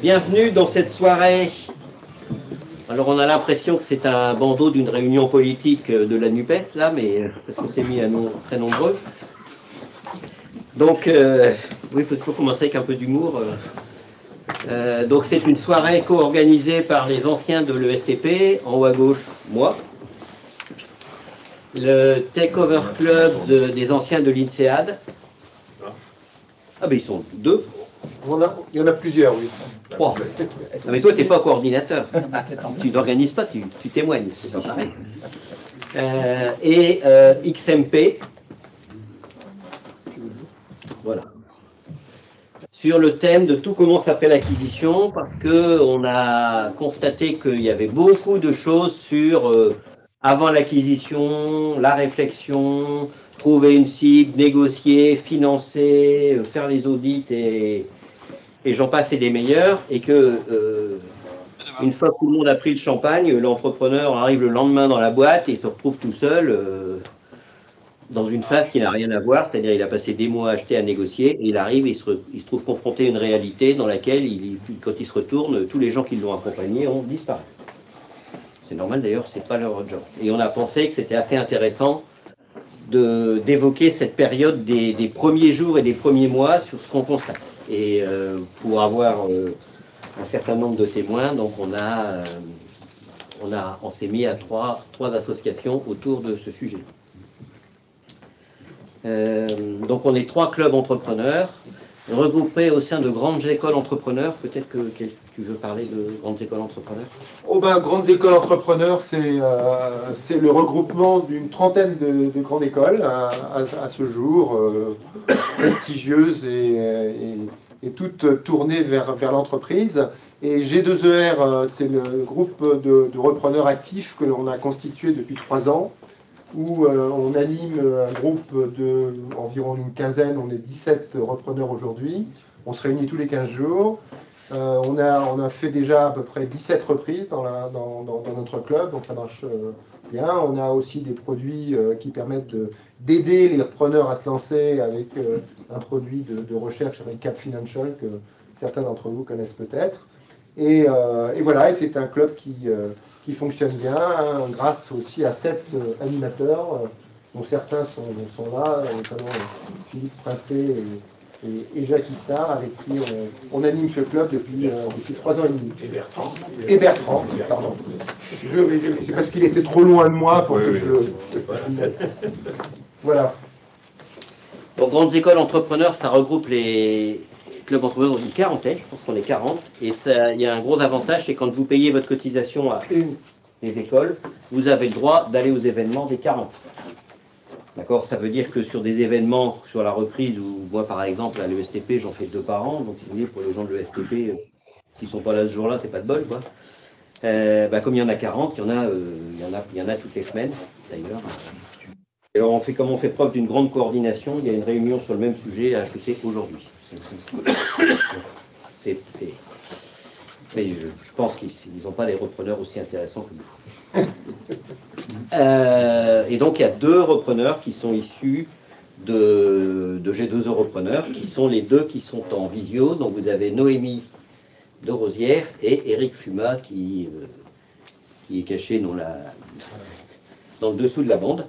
Bienvenue dans cette soirée. Alors on a l'impression que c'est un bandeau d'une réunion politique de la NUPES, là, mais parce qu'on s'est mis à très nombreux. Donc, oui, il faut toujours commencer avec un peu d'humour. Donc c'est une soirée co-organisée par les anciens de l'ESTP, en haut à gauche, moi. Le Takeover Club des anciens de l'INSEAD. Ah ben ils sont deux. Il y en a plusieurs, oui. 3. Non, mais toi, tu n'es pas coordinateur. Tu n'organises pas, tu témoignes. C'est pas pareil. Et XMP. Voilà. Sur le thème de tout commence après l'acquisition, parce qu'on a constaté qu'il y avait beaucoup de choses sur avant l'acquisition, la réflexion, trouver une cible, négocier, financer, faire les audits et j'en passe et des meilleurs, et que une fois que tout le monde a pris le champagne, l'entrepreneur arrive le lendemain dans la boîte et se retrouve tout seul dans une phase qui n'a rien à voir, c'est-à-dire il a passé des mois à acheter, à négocier, et il arrive et il se trouve confronté à une réalité dans laquelle, quand il se retourne, tous les gens qui l'ont accompagné ont disparu. C'est normal d'ailleurs, c'est pas leur job. Et on a pensé que c'était assez intéressant d'évoquer cette période des premiers jours et des premiers mois sur ce qu'on constate. Et pour avoir un certain nombre de témoins, donc on s'est mis à trois associations autour de ce sujet. Donc on est 3 clubs entrepreneurs, regroupés au sein de grandes écoles entrepreneurs. Peut-être que tu veux parler de grandes écoles entrepreneurs. Oh ben, grandes écoles entrepreneurs, c'est le regroupement d'une trentaine de grandes écoles à ce jour, prestigieuses et toutes tournées vers l'entreprise. Et G2ER, c'est le groupe de repreneurs actifs que l'on a constitué depuis 3 ans, où on anime un groupe d'environ une quinzaine, on est 17 repreneurs aujourd'hui. On se réunit tous les 15 jours. On a fait déjà à peu près 17 reprises dans notre club, donc ça marche bien. On a aussi des produits qui permettent d'aider les repreneurs à se lancer avec un produit de recherche avec Cap Financial que certains d'entre vous connaissent peut-être. Et voilà, et c'est un club qui fonctionne bien, hein, grâce aussi à 7 animateurs, dont certains sont là, notamment Philippe Princé et Jacques Istar, avec qui on anime ce club depuis 3 ans et demi. Et Bertrand, pardon. C'est parce qu'il était trop loin de moi pour que je le... Voilà. Donc, grandes écoles entrepreneurs, ça regroupe les clubs entrepreneurs d'une quarantaine, je pense qu'on est 40. Et il y a un gros avantage, c'est quand vous payez votre cotisation à une des écoles, vous avez le droit d'aller aux événements des 40. D'accord, ça veut dire que sur des événements, sur la reprise, ou moi par exemple à l'ESTP, j'en fais 2 par an, donc si vous voulez, pour les gens de l'ESTP qui ne sont pas là ce jour-là, c'est pas de bol, quoi. Comme il y en a 40, il y en a toutes les semaines, d'ailleurs. Et alors comment on fait preuve d'une grande coordination, il y a une réunion sur le même sujet à HEC aujourd'hui. Mais je pense qu'ils n'ont pas des repreneurs aussi intéressants que nous. Et donc il y a 2 repreneurs qui sont issus de G2E repreneurs, qui sont les 2 qui sont en visio. Donc vous avez Noémie de Rosière et Eric Fuma qui est caché dans le dessous de la bande.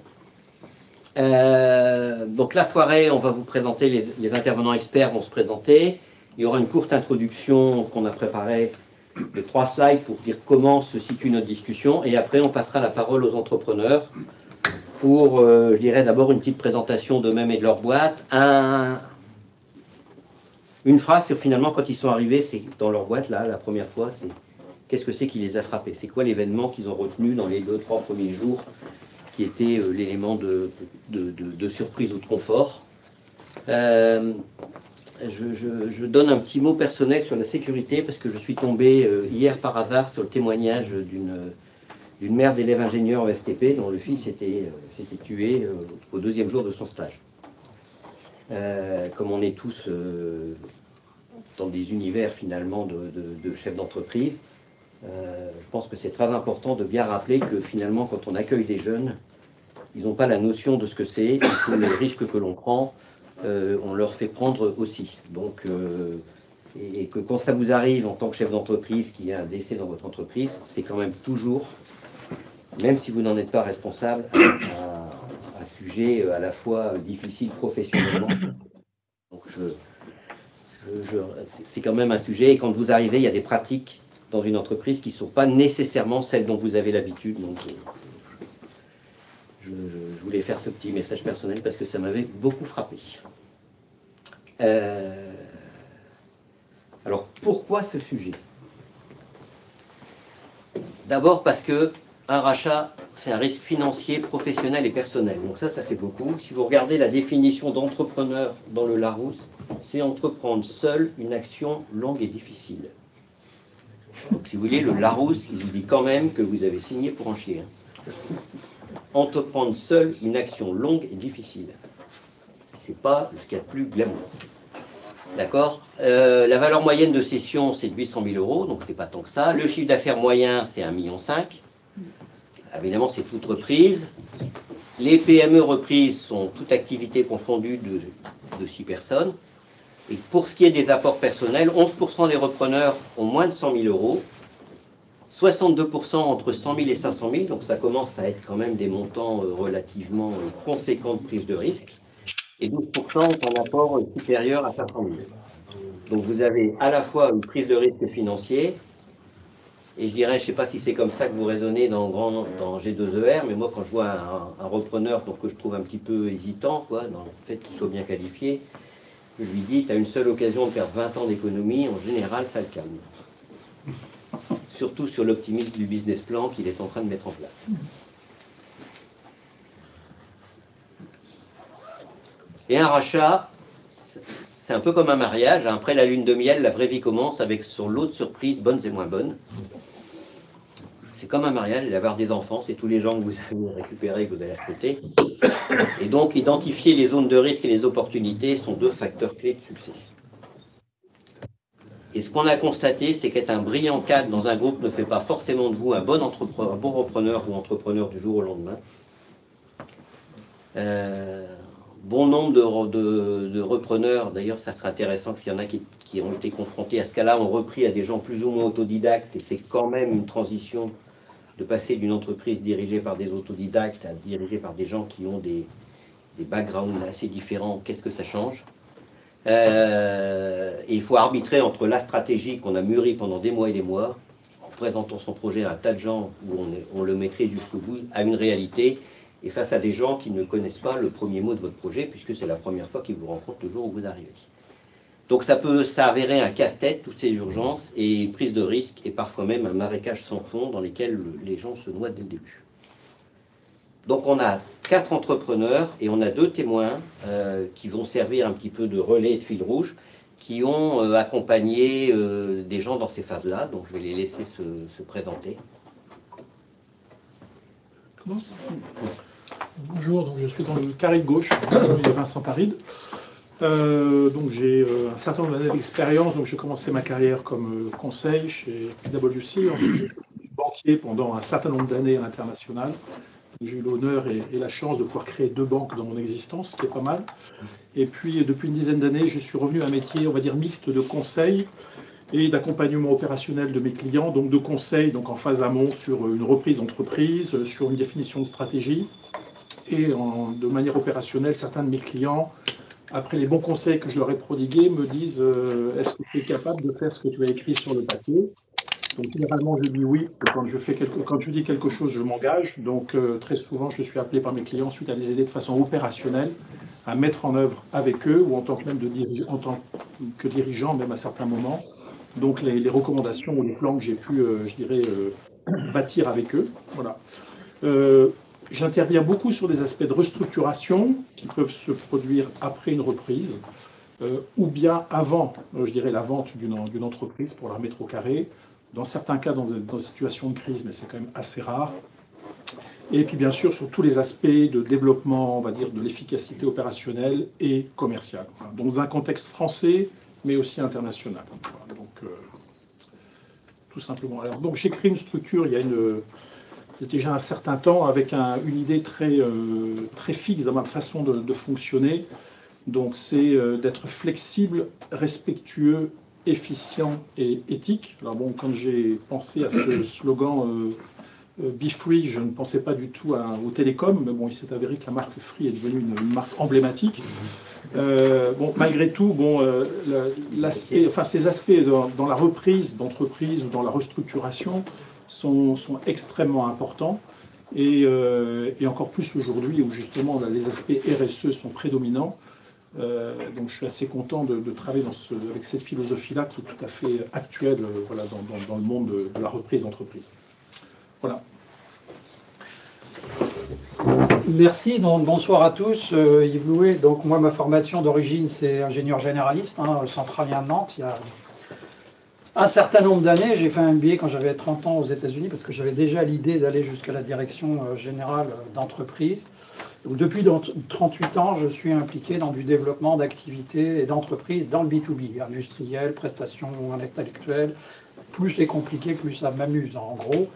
Donc la soirée, on va vous présenter, les intervenants experts vont se présenter. Il y aura une courte introduction qu'on a préparée de 3 slides pour dire comment se situe notre discussion. Et après, on passera la parole aux entrepreneurs pour, je dirais d'abord une petite présentation d'eux-mêmes et de leur boîte. Une phrase sur finalement, quand ils sont arrivés, c'est dans leur boîte, là, la première fois, c'est qu'est-ce que c'est qui les a frappés? C'est quoi l'événement qu'ils ont retenu dans les 2-3 premiers jours qui était l'élément de surprise ou de confort. Je donne un petit mot personnel sur la sécurité parce que je suis tombé hier par hasard sur le témoignage d'une mère d'élève ingénieur en STP dont le fils s'était tué au 2e jour de son stage. Comme on est tous dans des univers finalement de chefs d'entreprise, je pense que c'est très important de bien rappeler que finalement quand on accueille des jeunes, ils n'ont pas la notion de ce que c'est, et que les risques que l'on prend, on leur fait prendre aussi. Donc et que quand ça vous arrive en tant que chef d'entreprise, qu'il y a un décès dans votre entreprise, c'est quand même toujours, même si vous n'en êtes pas responsable, un sujet à la fois difficile professionnellement. Donc c'est quand même un sujet, et quand vous arrivez, il y a des pratiques dans une entreprise qui ne sont pas nécessairement celles dont vous avez l'habitude. Donc je voulais faire ce petit message personnel parce que ça m'avait beaucoup frappé. Alors pourquoi ce sujet? D'abord parce que un rachat, c'est un risque financier, professionnel et personnel. Donc ça fait beaucoup. Si vous regardez la définition d'entrepreneur dans le Larousse, c'est entreprendre seul une action longue et difficile. Donc si vous voulez, le Larousse, il vous dit quand même que vous avez signé pour en chier. Entreprendre seul une action longue et difficile. C'est pas ce qu'il y a de plus glamour. D'accord. La valeur moyenne de cession, c'est de 800 000 €, donc c'est pas tant que ça. Le chiffre d'affaires moyen, c'est 1,5 million. Évidemment, c'est toute reprise. Les PME reprises sont toutes activités confondues de 6 personnes. Et pour ce qui est des apports personnels, 11% des repreneurs ont moins de 100 000 €, 62% entre 100 000 et 500 000, donc ça commence à être quand même des montants relativement conséquents de prise de risque, et 12% ont un apport supérieur à 500 000. Donc vous avez à la fois une prise de risque financier, et je dirais, je ne sais pas si c'est comme ça que vous raisonnez dans G2ER, mais moi quand je vois un repreneur que je trouve un petit peu hésitant, dans le fait qu'il soit bien qualifié, je lui dis, tu as une seule occasion de faire 20 ans d'économie, en général ça le calme. Surtout sur l'optimisme du business plan qu'il est en train de mettre en place. Et un rachat, c'est un peu comme un mariage. Après la lune de miel, la vraie vie commence avec son lot de surprises, bonnes et moins bonnes. C'est comme un mariage, il va y avoir des enfants, c'est tous les gens que vous avez récupérés, que vous allez recruter. Et donc, identifier les zones de risque et les opportunités sont deux facteurs clés de succès. Et ce qu'on a constaté, c'est qu'être un brillant cadre dans un groupe ne fait pas forcément de vous un bon repreneur ou entrepreneur du jour au lendemain. Bon nombre de repreneurs, d'ailleurs ça serait intéressant s'il y en a qui ont été confrontés à ce cas-là, ont repris à des gens plus ou moins autodidactes, et c'est quand même une transition de passer d'une entreprise dirigée par des autodidactes à dirigée par des gens qui ont des backgrounds assez différents. Qu'est-ce que ça change? Et il faut arbitrer entre la stratégie qu'on a mûrie pendant des mois et des mois, en présentant son projet à un tas de gens où on le mettrait jusqu'au bout, à une réalité, et face à des gens qui ne connaissent pas le premier mot de votre projet, puisque c'est la première fois qu'ils vous rencontrent le jour où vous arrivez. Donc ça peut s'avérer un casse-tête, toutes ces urgences, et prise de risque, et parfois même un marécage sans fond dans lesquels les gens se noient dès le début. Donc on a 4 entrepreneurs et on a 2 témoins qui vont servir un petit peu de relais et de fil rouge, qui ont accompagné des gens dans ces phases-là. Donc je vais les laisser se présenter. Bonjour, donc je suis dans le carré de gauche, il y a Vincent Paride. Donc j'ai un certain nombre d'années d'expérience, donc j'ai commencé ma carrière comme conseil chez PwC, ensuite j'ai été banquier pendant un certain nombre d'années à l'international. J'ai eu l'honneur et la chance de pouvoir créer 2 banques dans mon existence, ce qui est pas mal. Et puis depuis une dizaine d'années, je suis revenu à un métier, on va dire, mixte de conseil et d'accompagnement opérationnel de mes clients, donc de conseil donc en phase amont sur une reprise d'entreprise, sur une définition de stratégie. Et de manière opérationnelle, certains de mes clients, après les bons conseils que je leur ai prodigués, me disent est-ce que tu es capable de faire ce que tu as écrit sur le papier? Donc généralement, je dis oui. Quand je dis quelque chose, je m'engage. Donc très souvent, je suis appelé par mes clients ensuite à les aider de façon opérationnelle, à mettre en œuvre avec eux, ou en tant que dirigeant, même à certains moments, donc les recommandations ou les plans que j'ai pu, bâtir avec eux. Voilà. J'interviens beaucoup sur des aspects de restructuration qui peuvent se produire après une reprise, ou bien avant, la vente d'une entreprise pour la remettre au carré. Dans certains cas, dans une situation de crise, mais c'est quand même assez rare. Et puis bien sûr, sur tous les aspects de développement, on va dire, de l'efficacité opérationnelle et commerciale. Voilà. Donc dans un contexte français, mais aussi international. Voilà. Donc, tout simplement. Alors, donc j'ai créé une structure il y a déjà un certain temps avec une idée très fixe dans ma façon de fonctionner. Donc c'est d'être flexible, respectueux efficient et éthique. Alors bon, quand j'ai pensé à ce slogan Be Free, je ne pensais pas du tout aux télécoms, mais bon, il s'est avéré que la marque Free est devenue une marque emblématique. Bon, malgré tout, bon, ces aspects dans la reprise d'entreprise ou dans la restructuration sont extrêmement importants. Et encore plus aujourd'hui où justement les aspects RSE sont prédominants. Donc je suis assez content de travailler avec cette philosophie-là qui est tout à fait actuelle voilà, dans le monde de la reprise d'entreprise. Voilà. Merci, donc bonsoir à tous. Yves Louet, donc moi ma formation d'origine c'est ingénieur généraliste, le centralien de Nantes. Il y a un certain nombre d'années, j'ai fait un MBA quand j'avais 30 ans aux États-Unis parce que j'avais déjà l'idée d'aller jusqu'à la direction générale d'entreprise. Donc, depuis 38 ans, je suis impliqué dans du développement d'activités et d'entreprises dans le B2B, industriel, prestations intellectuelles. Plus c'est compliqué, plus ça m'amuse en gros.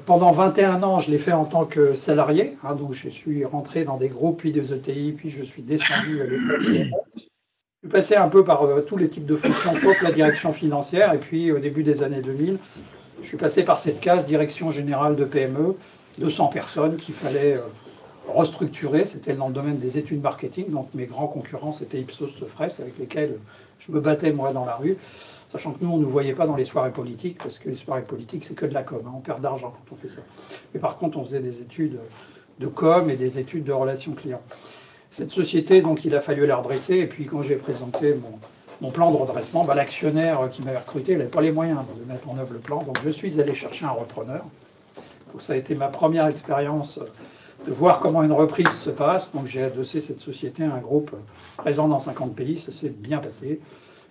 Pendant 21 ans, je l'ai fait en tant que salarié, donc je suis rentré dans des groupes, puis des ETI, puis je suis descendu à l'époque. Je suis passé un peu par tous les types de fonctions, sauf la direction financière, et puis au début des années 2000, je suis passé par cette case direction générale de PME, 200 personnes qu'il fallait restructurer. C'était dans le domaine des études marketing, donc mes grands concurrents c'était Ipsos Sofres, avec lesquels je me battais moi dans la rue. Sachant que nous, on ne nous voyait pas dans les soirées politiques, parce que les soirées politiques, c'est que de la com, on perd d'argent quand on fait ça. Mais par contre, on faisait des études de com et des études de relations clients. Cette société, donc, il a fallu la redresser, et puis quand j'ai présenté mon plan de redressement, l'actionnaire qui m'avait recruté, il n'avait pas les moyens de mettre en œuvre le plan, donc je suis allé chercher un repreneur. Donc ça a été ma première expérience de voir comment une reprise se passe, donc j'ai adossé cette société à un groupe présent dans 50 pays, ça s'est bien passé.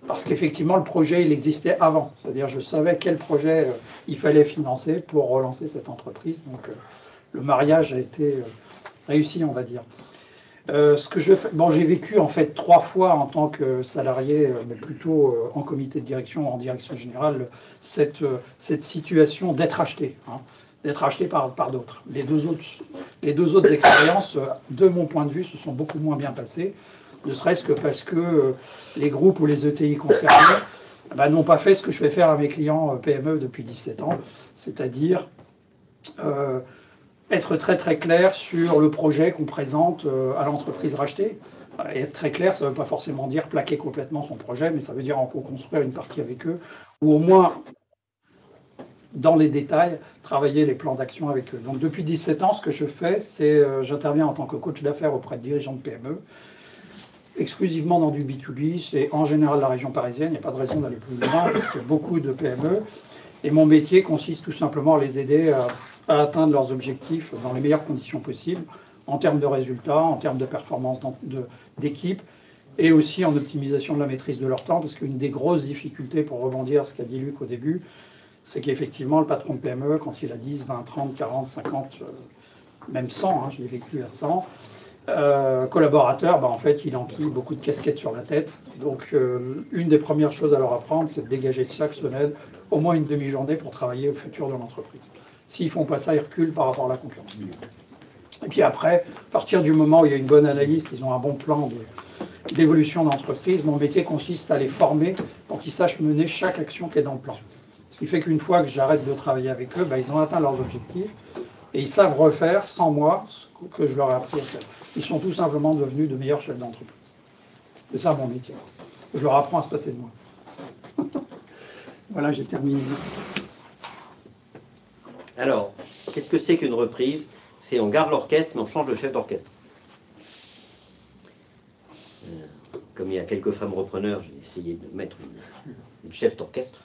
Parce qu'effectivement, le projet, il existait avant. C'est-à-dire, je savais quel projet il fallait financer pour relancer cette entreprise. Donc, le mariage a été réussi, on va dire. Ce que je fais, bon, j'ai vécu en fait 3 fois en tant que salarié, mais plutôt en comité de direction, en direction générale, cette situation d'être acheté, d'être acheté par d'autres. Les deux autres expériences, de mon point de vue, se sont beaucoup moins bien passées. Ne serait-ce que parce que les groupes ou les ETI concernés n'ont pas fait ce que je fais faire à mes clients PME depuis 17 ans, c'est-à-dire être très très clair sur le projet qu'on présente à l'entreprise rachetée. Et être très clair, ça ne veut pas forcément dire plaquer complètement son projet, mais ça veut dire en co-construire une partie avec eux, ou au moins, dans les détails, travailler les plans d'action avec eux. Donc depuis 17 ans, ce que je fais, c'est j'interviens en tant que coach d'affaires auprès de dirigeants de PME, exclusivement dans du B2B, c'est en général la région parisienne, il n'y a pas de raison d'aller plus loin, parce qu'il y a beaucoup de PME, et mon métier consiste tout simplement à les aider à atteindre leurs objectifs dans les meilleures conditions possibles, en termes de résultats, en termes de performance d'équipe, et aussi en optimisation de la maîtrise de leur temps, parce qu'une des grosses difficultés, pour rebondir ce qu'a dit Luc au début, c'est qu'effectivement le patron de PME, quand il a 10, 20, 30, 40, 50, même 100, je l'ai vécu à 100, collaborateurs, en fait, il enquille beaucoup de casquettes sur la tête. Donc, une des premières choses à leur apprendre, c'est de dégager chaque semaine au moins une demi-journée pour travailler au futur de l'entreprise. S'ils ne font pas ça, ils reculent par rapport à la concurrence. Et puis après, à partir du moment où il y a une bonne analyse, qu'ils ont un bon plan d'évolution d'entreprise, mon métier consiste à les former pour qu'ils sachent mener chaque action qui est dans le plan. Ce qui fait qu'une fois que j'arrête de travailler avec eux, ils ont atteint leurs objectifs. Et ils savent refaire, sans moi, ce que je leur ai appris à faire. Ils sont tout simplement devenus de meilleurs chefs d'entreprise. C'est ça mon métier. Je leur apprends à se passer de moi. Voilà, j'ai terminé. Alors, qu'est-ce que c'est qu'une reprise? C'est on garde l'orchestre, mais on change de chef d'orchestre. Comme il y a quelques femmes repreneurs, j'ai essayé de mettre une chef d'orchestre.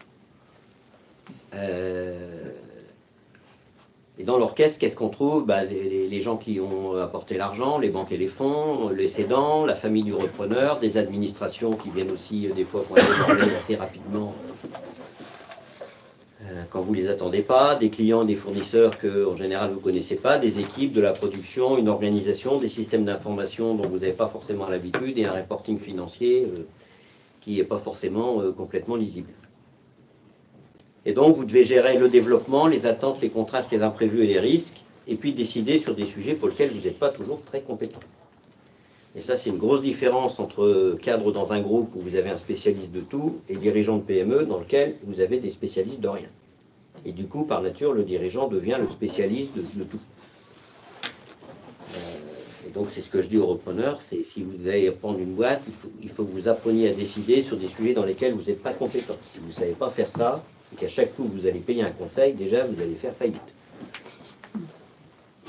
Et dans l'orchestre, qu'est-ce qu'on trouve? Les gens qui ont apporté l'argent, les banques et les fonds, les cédants, la famille du repreneur, des administrations qui viennent aussi des fois pointer assez rapidement quand vous ne les attendez pas, des clients, des fournisseurs que en général vous ne connaissez pas, des équipes, de la production, une organisation, des systèmes d'information dont vous n'avez pas forcément l'habitude et un reporting financier qui n'est pas forcément complètement lisible. Et donc, vous devez gérer le développement, les attentes, les contraintes, les imprévus et les risques, et puis décider sur des sujets pour lesquels vous n'êtes pas toujours très compétent. Et ça, c'est une grosse différence entre cadre dans un groupe où vous avez un spécialiste de tout et dirigeant de PME dans lequel vous avez des spécialistes de rien. Et du coup, par nature, le dirigeant devient le spécialiste de tout. Et donc, c'est ce que je dis aux repreneurs, c'est si vous allez prendre une boîte, il faut que vous appreniez à décider sur des sujets dans lesquels vous n'êtes pas compétent. Si vous ne savez pas faire ça, et qu'à chaque coup vous allez payer un conseil, déjà vous allez faire faillite.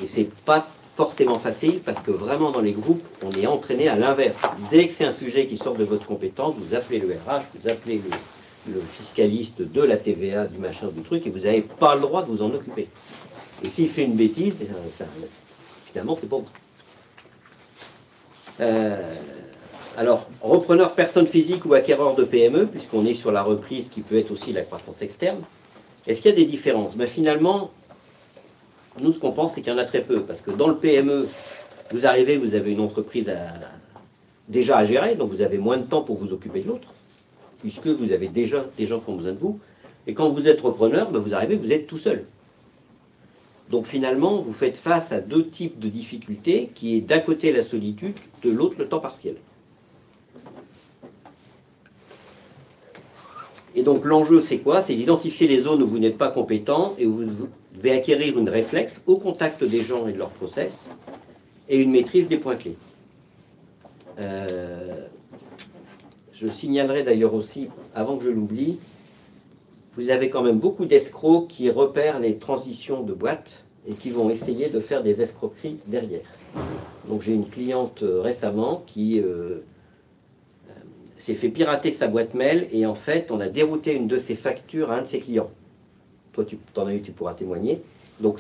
Et c'est pas forcément facile parce que vraiment dans les groupes, on est entraîné à l'inverse. Dès que c'est un sujet qui sort de votre compétence, vous appelez le RH, vous appelez le fiscaliste de la TVA, du machin, du truc, et vous n'avez pas le droit de vous en occuper. Et s'il fait une bêtise, finalement, c'est pas vous. Alors, repreneur personne physique ou acquéreur de PME, puisqu'on est sur la reprise qui peut être aussi la croissance externe, est-ce qu'il y a des différences? Finalement, nous, ce qu'on pense, c'est qu'il y en a très peu, parce que dans le PME, vous arrivez, vous avez une entreprise déjà à gérer, donc vous avez moins de temps pour vous occuper de l'autre, puisque vous avez déjà des gens qui ont besoin de vous. Et quand vous êtes repreneur, vous arrivez, vous êtes tout seul. Donc finalement, vous faites face à deux types de difficultés, qui est d'un côté la solitude, de l'autre le temps partiel. Et donc l'enjeu, c'est quoi? C'est d'identifier les zones où vous n'êtes pas compétent et où vous devez acquérir une réflexe au contact des gens et de leur process, et une maîtrise des points clés. Je signalerai d'ailleurs aussi, avant que je l'oublie, vous avez quand même beaucoup d'escrocs qui repèrent les transitions de boîte et qui vont essayer de faire des escroqueries derrière. Donc j'ai une cliente récemment qui s'est fait pirater sa boîte mail et en fait on a dérouté une de ses factures à un de ses clients. Toi tu t'en as eu, tu pourras témoigner. Donc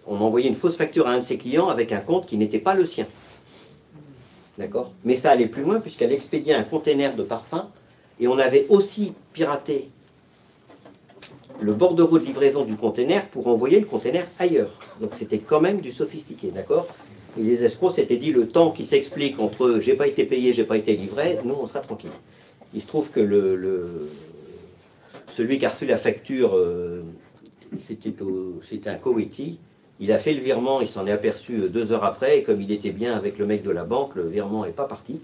on a envoyé une fausse facture à un de ses clients avec un compte qui n'était pas le sien. D'accord? Mais ça allait plus loin puisqu'elle expédiait un container de parfum et on avait aussi piraté le bordereau de livraison du container pour envoyer le container ailleurs. Donc c'était quand même du sophistiqué, d'accord? Et les escrocs s'étaient dit le temps qui s'explique entre j'ai pas été payé, j'ai pas été livré, nous on sera tranquille. Il se trouve que celui qui a reçu la facture, c'était un Koweïti, il a fait le virement, il s'en est aperçu 2 heures après, et comme il était bien avec le mec de la banque, le virement n'est pas parti.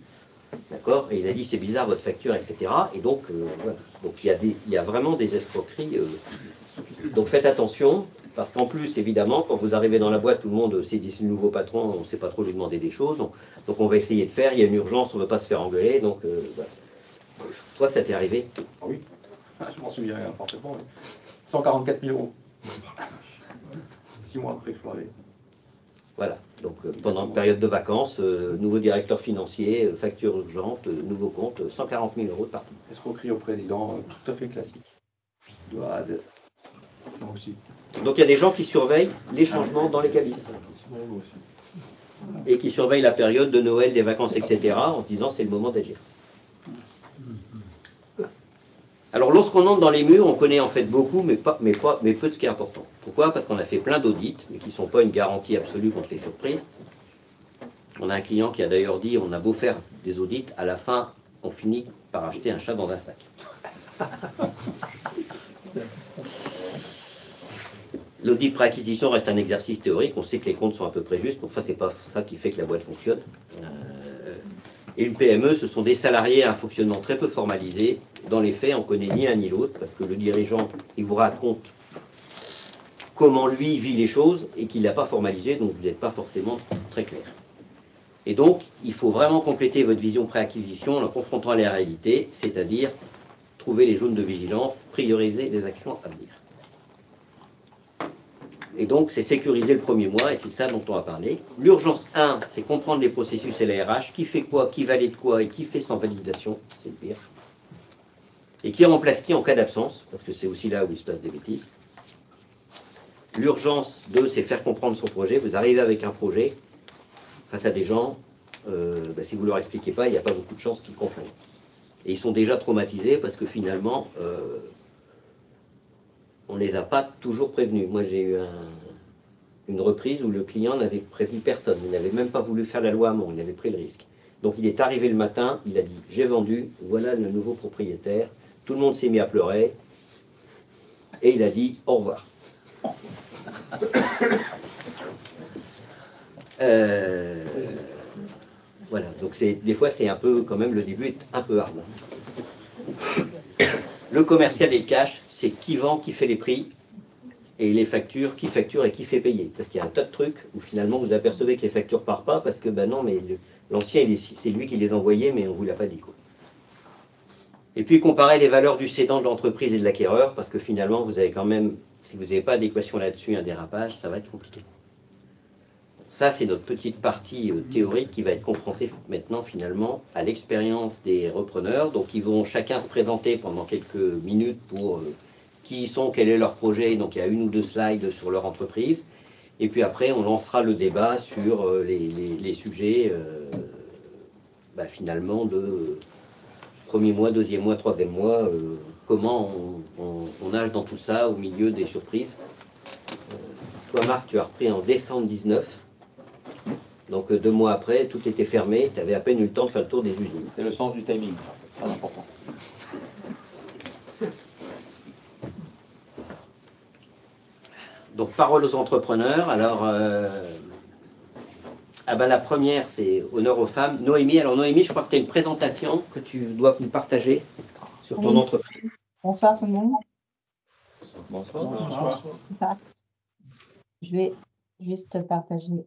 D'accord? Et il a dit c'est bizarre votre facture, etc. Et donc, voilà. Donc il y a vraiment des escroqueries. Donc faites attention, parce qu'en plus, évidemment, quand vous arrivez dans la boîte, tout le monde, c'est le nouveau patron, on ne sait pas trop lui demander des choses. Donc on va essayer de faire, il y a une urgence, on ne veut pas se faire engueuler. Donc voilà. Toi, ça t'est arrivé? Oui, je m'en souviens parfaitement. Oui. 144 000 €. 6 mois après que je suis arrivé. Voilà, donc pendant une période de vacances, nouveau directeur financier, facture urgente, nouveau compte, 140 000 € de partie. Escroquerie au président, tout à fait classique, de A à Z. Moi aussi. Donc il y a des gens qui surveillent les changements dans les cabisses. Et qui surveillent la période de Noël, des vacances, etc. en se disant c'est le moment d'agir. Alors lorsqu'on entre dans les murs, on connaît en fait beaucoup, mais peu de ce qui est important. Pourquoi? Parce qu'on a fait plein d'audits, mais qui ne sont pas une garantie absolue contre les surprises. On a un client qui a d'ailleurs dit, on a beau faire des audits, à la fin, on finit par acheter un chat dans un sac. L'audit pré-acquisition reste un exercice théorique, on sait que les comptes sont à peu près justes, donc ça c'est pas ça qui fait que la boîte fonctionne. Et une PME, ce sont des salariés à un fonctionnement très peu formalisé. Dans les faits, on ne connaît ni l'un ni l'autre, parce que le dirigeant, il vous raconte comment lui vit les choses, et qu'il n'a pas formalisé, donc vous n'êtes pas forcément très clair. Et donc, il faut vraiment compléter votre vision pré-acquisition en la confrontant à la réalité, c'est-à-dire trouver les zones de vigilance, prioriser les actions à venir. Et donc, c'est sécuriser le premier mois, et c'est de ça dont on va parler. L'urgence 1, c'est comprendre les processus et la RH, qui fait quoi, qui valide quoi, et qui fait sans validation, c'est le pire. Et qui remplace qui en cas d'absence, parce que c'est aussi là où il se passe des bêtises. L'urgence 2, c'est faire comprendre son projet. Vous arrivez avec un projet, face à des gens, si vous ne leur expliquez pas, il n'y a pas beaucoup de chances qu'ils comprennent. Et ils sont déjà traumatisés, parce que finalement... on ne les a pas toujours prévenus. Moi, j'ai eu une reprise où le client n'avait prévenu personne. Il n'avait même pas voulu faire la loi amont, il avait pris le risque. Donc, il est arrivé le matin, il a dit « J'ai vendu, voilà le nouveau propriétaire ». Tout le monde s'est mis à pleurer. Et il a dit « Au revoir ». Euh, voilà, donc des fois, c'est un peu, quand même, le début est un peu hard. Le commercial et le cash, c'est qui vend, qui fait les prix, et les factures, qui facture et qui fait payer. Parce qu'il y a un tas de trucs où finalement vous apercevez que les factures ne partent pas parce que ben non, mais l'ancien, c'est lui qui les envoyait, mais on ne vous l'a pas dit, quoi. Et puis comparer les valeurs du cédant de l'entreprise et de l'acquéreur, parce que finalement, vous avez quand même, si vous n'avez pas d'équation là-dessus, un dérapage, ça va être compliqué. Ça, c'est notre petite partie théorique qui va être confrontée maintenant, finalement, à l'expérience des repreneurs. Donc, ils vont chacun se présenter pendant quelques minutes pour qui ils sont, quel est leur projet. Donc, il y a une ou deux slides sur leur entreprise. Et puis après, on lancera le débat sur les sujets, finalement, de premier mois, deuxième mois, troisième mois, comment on nage dans tout ça au milieu des surprises. Toi, Marc, tu as repris en décembre 19. Donc 2 mois après, tout était fermé, tu avais à peine eu le temps de faire le tour des usines. C'est le sens du timing, très important. Donc parole aux entrepreneurs. Alors, la première, c'est honneur aux femmes. Noémie, alors Noémie, je crois que tu as une présentation que tu dois nous partager sur ton entreprise. Bonsoir tout le monde. Bonsoir. Bonsoir. C'est ça. Je vais juste partager.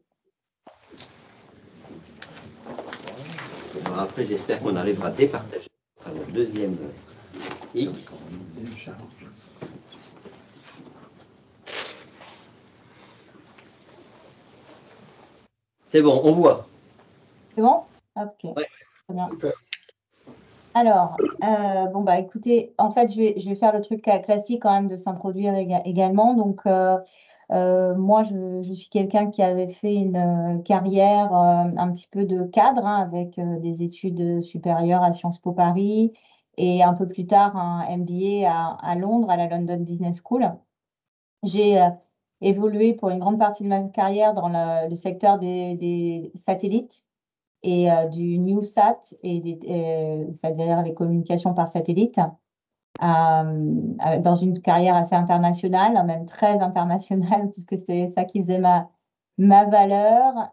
Alors après, j'espère qu'on arrivera à départager. Ce sera le deuxième hic. C'est bon, on voit. C'est bon? Ok. Ouais. Très bien. Alors, écoutez, en fait, je vais faire le truc classique quand même de s'introduire également. Donc, moi, je suis quelqu'un qui avait fait une carrière un petit peu de cadre avec des études supérieures à Sciences Po Paris et un peu plus tard un MBA à Londres, à la London Business School. J'ai évolué pour une grande partie de ma carrière dans le secteur des satellites et du NewSat, c'est-à-dire les communications par satellite, dans une carrière assez internationale, même très internationale, puisque c'est ça qui faisait ma valeur,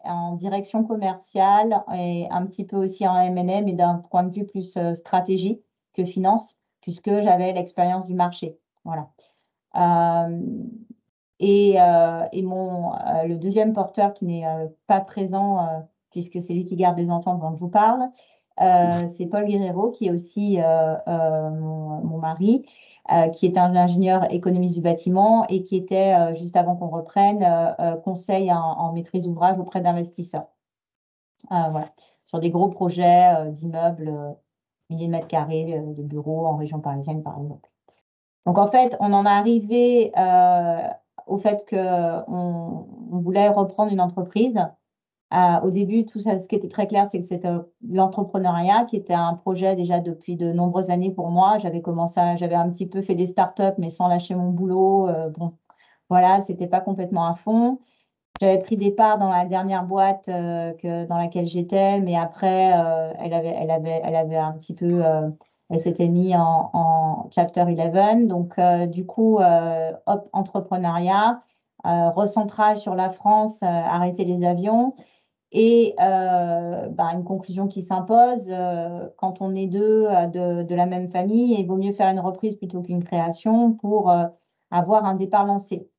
en direction commerciale et un petit peu aussi en M&A, mais d'un point de vue plus stratégie que finance, puisque j'avais l'expérience du marché. Voilà. Le deuxième porteur qui n'est pas présent, puisque c'est lui qui garde les enfants dont je vous parle, c'est Paul Guerrero, qui est aussi mon mari, qui est un ingénieur économiste du bâtiment et qui était, juste avant qu'on reprenne, conseil en maîtrise d'ouvrage auprès d'investisseurs. Voilà, sur des gros projets d'immeubles, milliers de mètres carrés de bureaux en région parisienne, par exemple. Donc, en fait, on en est arrivé au fait qu'on voulait reprendre une entreprise. Au début, tout ça, ce qui était très clair, c'est que c'était l'entrepreneuriat, qui était un projet déjà depuis de nombreuses années pour moi. J'avais un petit peu fait des startups, mais sans lâcher mon boulot. Bon, voilà, c'était pas complètement à fond. J'avais pris des parts dans la dernière boîte dans laquelle j'étais, mais après, elle avait un petit peu, elle s'était mise en Chapter 11. Donc, du coup, hop, entrepreneuriat, recentrage sur la France, arrêter les avions. Et une conclusion qui s'impose, quand on est deux de la même famille, il vaut mieux faire une reprise plutôt qu'une création pour avoir un départ lancé.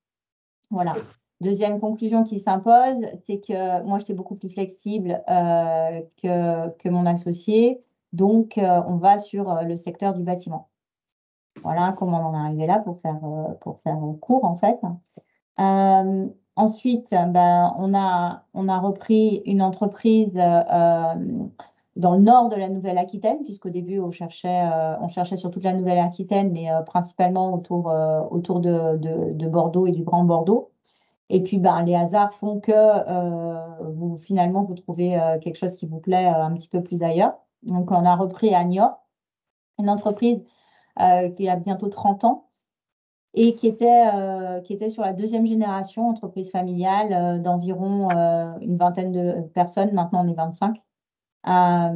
Voilà. Deuxième conclusion qui s'impose, c'est que moi, j'étais beaucoup plus flexible que mon associé. Donc, on va sur le secteur du bâtiment. Voilà comment on en est arrivé là pour faire court, en fait. Ensuite, on a repris une entreprise dans le nord de la Nouvelle-Aquitaine, puisqu'au début, on cherchait sur toute la Nouvelle-Aquitaine, mais principalement autour de Bordeaux et du Grand Bordeaux. Et puis, les hasards font que finalement, vous trouvez quelque chose qui vous plaît un petit peu plus ailleurs. Donc, on a repris à Niort, une entreprise qui a bientôt 30 ans et qui était sur la deuxième génération, entreprise familiale d'environ une vingtaine de personnes. Maintenant, on est 25. Là,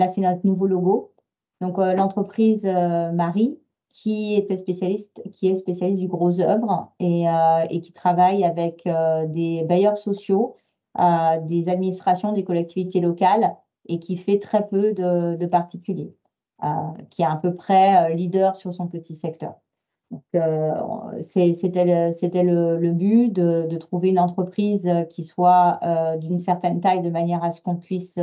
c'est notre nouveau logo. Donc, l'entreprise Marie, qui est spécialiste du gros œuvre et qui travaille avec des bailleurs sociaux, des administrations, des collectivités locales et qui fait très peu de particuliers, qui est à peu près leader sur son petit secteur. Donc, c'était le but de trouver une entreprise qui soit d'une certaine taille de manière à ce qu'on puisse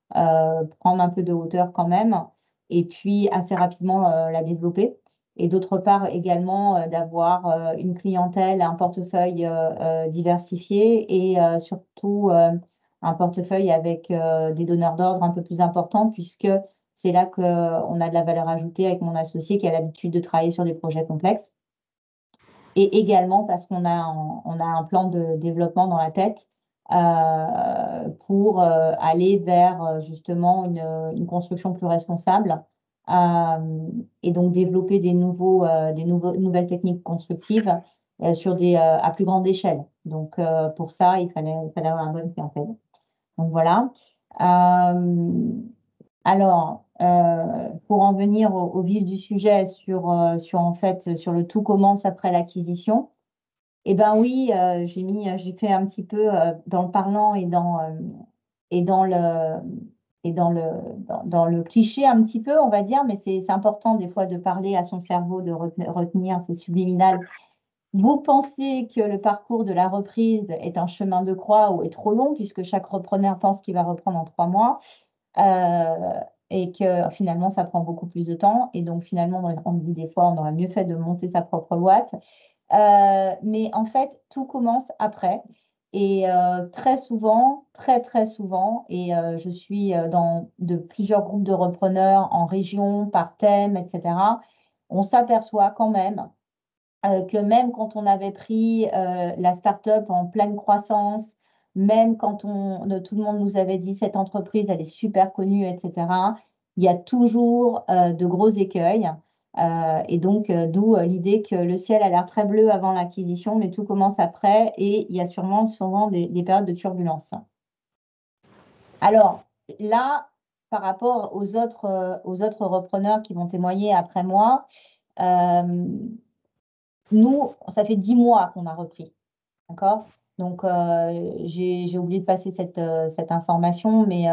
prendre un peu de hauteur quand même et puis assez rapidement la développer. Et d'autre part également d'avoir une clientèle, un portefeuille diversifié et surtout un portefeuille avec des donneurs d'ordre un peu plus importants puisque c'est là qu'on a de la valeur ajoutée avec mon associé qui a l'habitude de travailler sur des projets complexes. Et également parce qu'on a un plan de développement dans la tête pour aller vers justement une construction plus responsable et donc développer des nouvelles techniques constructives à plus grande échelle. Donc pour ça, il fallait avoir un bon clientèle. Donc voilà. Alors, pour en venir au vif du sujet sur le tout commence après l'acquisition, eh ben oui, j'ai fait un petit peu dans le parlant et dans le cliché un petit peu, on va dire, mais c'est important des fois de parler à son cerveau, de retenir, c'est subliminal. Vous pensez que le parcours de la reprise est un chemin de croix ou est trop long, puisque chaque repreneur pense qu'il va reprendre en 3 mois. Et que finalement, ça prend beaucoup plus de temps. Et donc, finalement, on me dit des fois, on aurait mieux fait de monter sa propre boîte. Mais en fait, tout commence après. Et très souvent, très souvent, et je suis dans plusieurs groupes de repreneurs en région, par thème, etc., on s'aperçoit quand même que même quand on avait pris la start-up en pleine croissance, même quand tout le monde nous avait dit cette entreprise, elle est super connue, etc., il y a toujours de gros écueils. Et donc, d'où l'idée que le ciel a l'air très bleu avant l'acquisition, mais tout commence après et il y a souvent des périodes de turbulence. Alors là, par rapport aux autres repreneurs qui vont témoigner après moi, nous, ça fait 10 mois qu'on a repris. D'accord? Donc, j'ai oublié de passer cette information, mais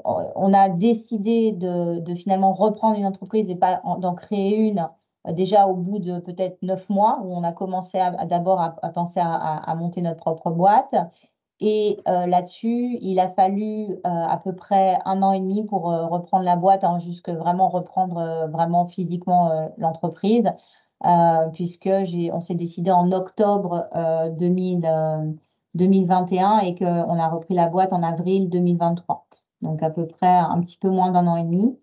on a décidé de finalement reprendre une entreprise et pas d'en créer une déjà au bout de peut-être 9 mois, où on a commencé d'abord à penser à monter notre propre boîte. Et là-dessus, il a fallu à peu près 1 an et demi pour reprendre la boîte, hein, jusque vraiment reprendre vraiment physiquement l'entreprise. Puisque on s'est décidé en octobre 2021 et qu'on a repris la boîte en avril 2023. Donc à peu près un petit peu moins d'1 an et demi,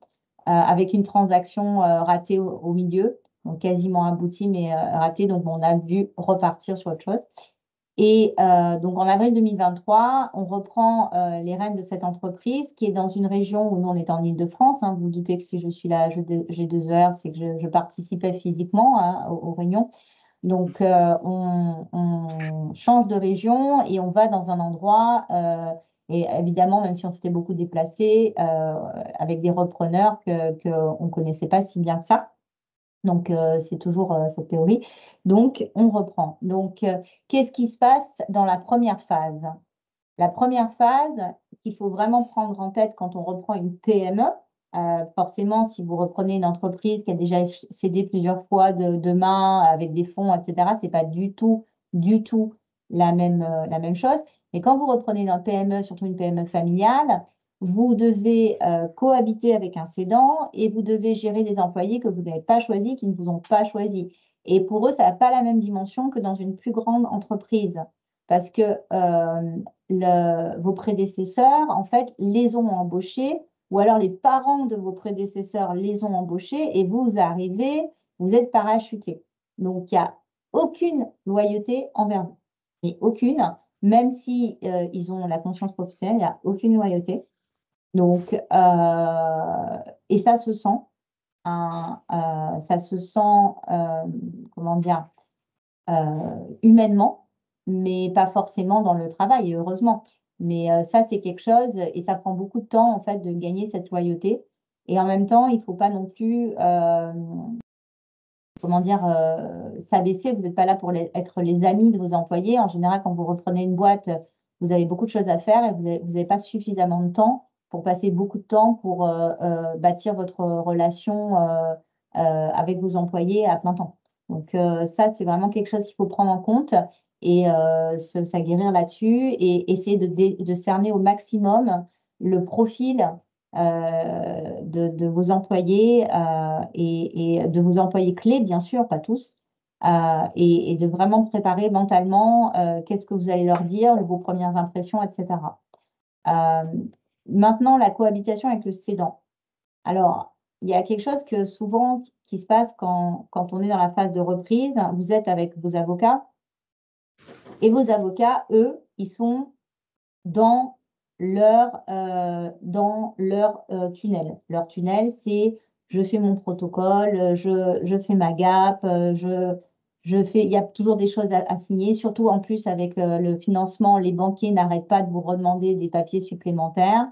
avec une transaction ratée au milieu, donc quasiment aboutie mais ratée, donc on a dû repartir sur autre chose. Et donc, en avril 2023, on reprend les rênes de cette entreprise qui est dans une région où nous, on est en Île-de-France. Hein. Vous vous doutez que si je suis là G2R, c'est que je participais physiquement, hein, aux réunions. Donc, on change de région et on va dans un endroit, et évidemment, même si on s'était beaucoup déplacé, avec des repreneurs qu'on ne connaissait pas si bien que ça. Donc, c'est toujours cette théorie. Donc, on reprend. Donc, qu'est-ce qui se passe dans la première phase? La première phase qu'il faut vraiment prendre en tête quand on reprend une PME, forcément, si vous reprenez une entreprise qui a déjà cédé plusieurs fois de main avec des fonds, etc., ce n'est pas du tout la même chose. Mais quand vous reprenez une PME, surtout une PME familiale, vous devez cohabiter avec un cédant et vous devez gérer des employés que vous n'avez pas choisis, qui ne vous ont pas choisis. Et pour eux, ça n'a pas la même dimension que dans une plus grande entreprise. Parce que vos prédécesseurs, en fait, les ont embauchés, ou alors les parents de vos prédécesseurs les ont embauchés, et vous arrivez, vous êtes parachutés. Donc, il n'y a aucune loyauté envers vous. Et aucune, même si ils ont la conscience professionnelle, il n'y a aucune loyauté. Donc, et ça se sent, comment dire, humainement, mais pas forcément dans le travail, heureusement. Mais ça, c'est quelque chose, et ça prend beaucoup de temps, en fait, de gagner cette loyauté. Et en même temps, il ne faut pas non plus comment dire, s'abaisser. Vous n'êtes pas là pour être les amis de vos employés. En général, quand vous reprenez une boîte, vous avez beaucoup de choses à faire et vous n'avez pas suffisamment de temps pour passer beaucoup de temps pour bâtir votre relation avec vos employés à plein temps. Donc ça, c'est vraiment quelque chose qu'il faut prendre en compte et s'aguerrir là-dessus et essayer de cerner au maximum le profil de vos employés et de vos employés clés, bien sûr, pas tous, et de vraiment préparer mentalement qu'est-ce que vous allez leur dire, vos premières impressions, etc. Maintenant, la cohabitation avec le cédant. Alors, il y a quelque chose que souvent qui se passe quand on est dans la phase de reprise. Vous êtes avec vos avocats et vos avocats, eux, ils sont dans leur tunnel. Leur tunnel, c'est je fais mon protocole, je fais ma gap, il y a toujours des choses à signer, surtout en plus avec le financement, les banquiers n'arrêtent pas de vous redemander des papiers supplémentaires.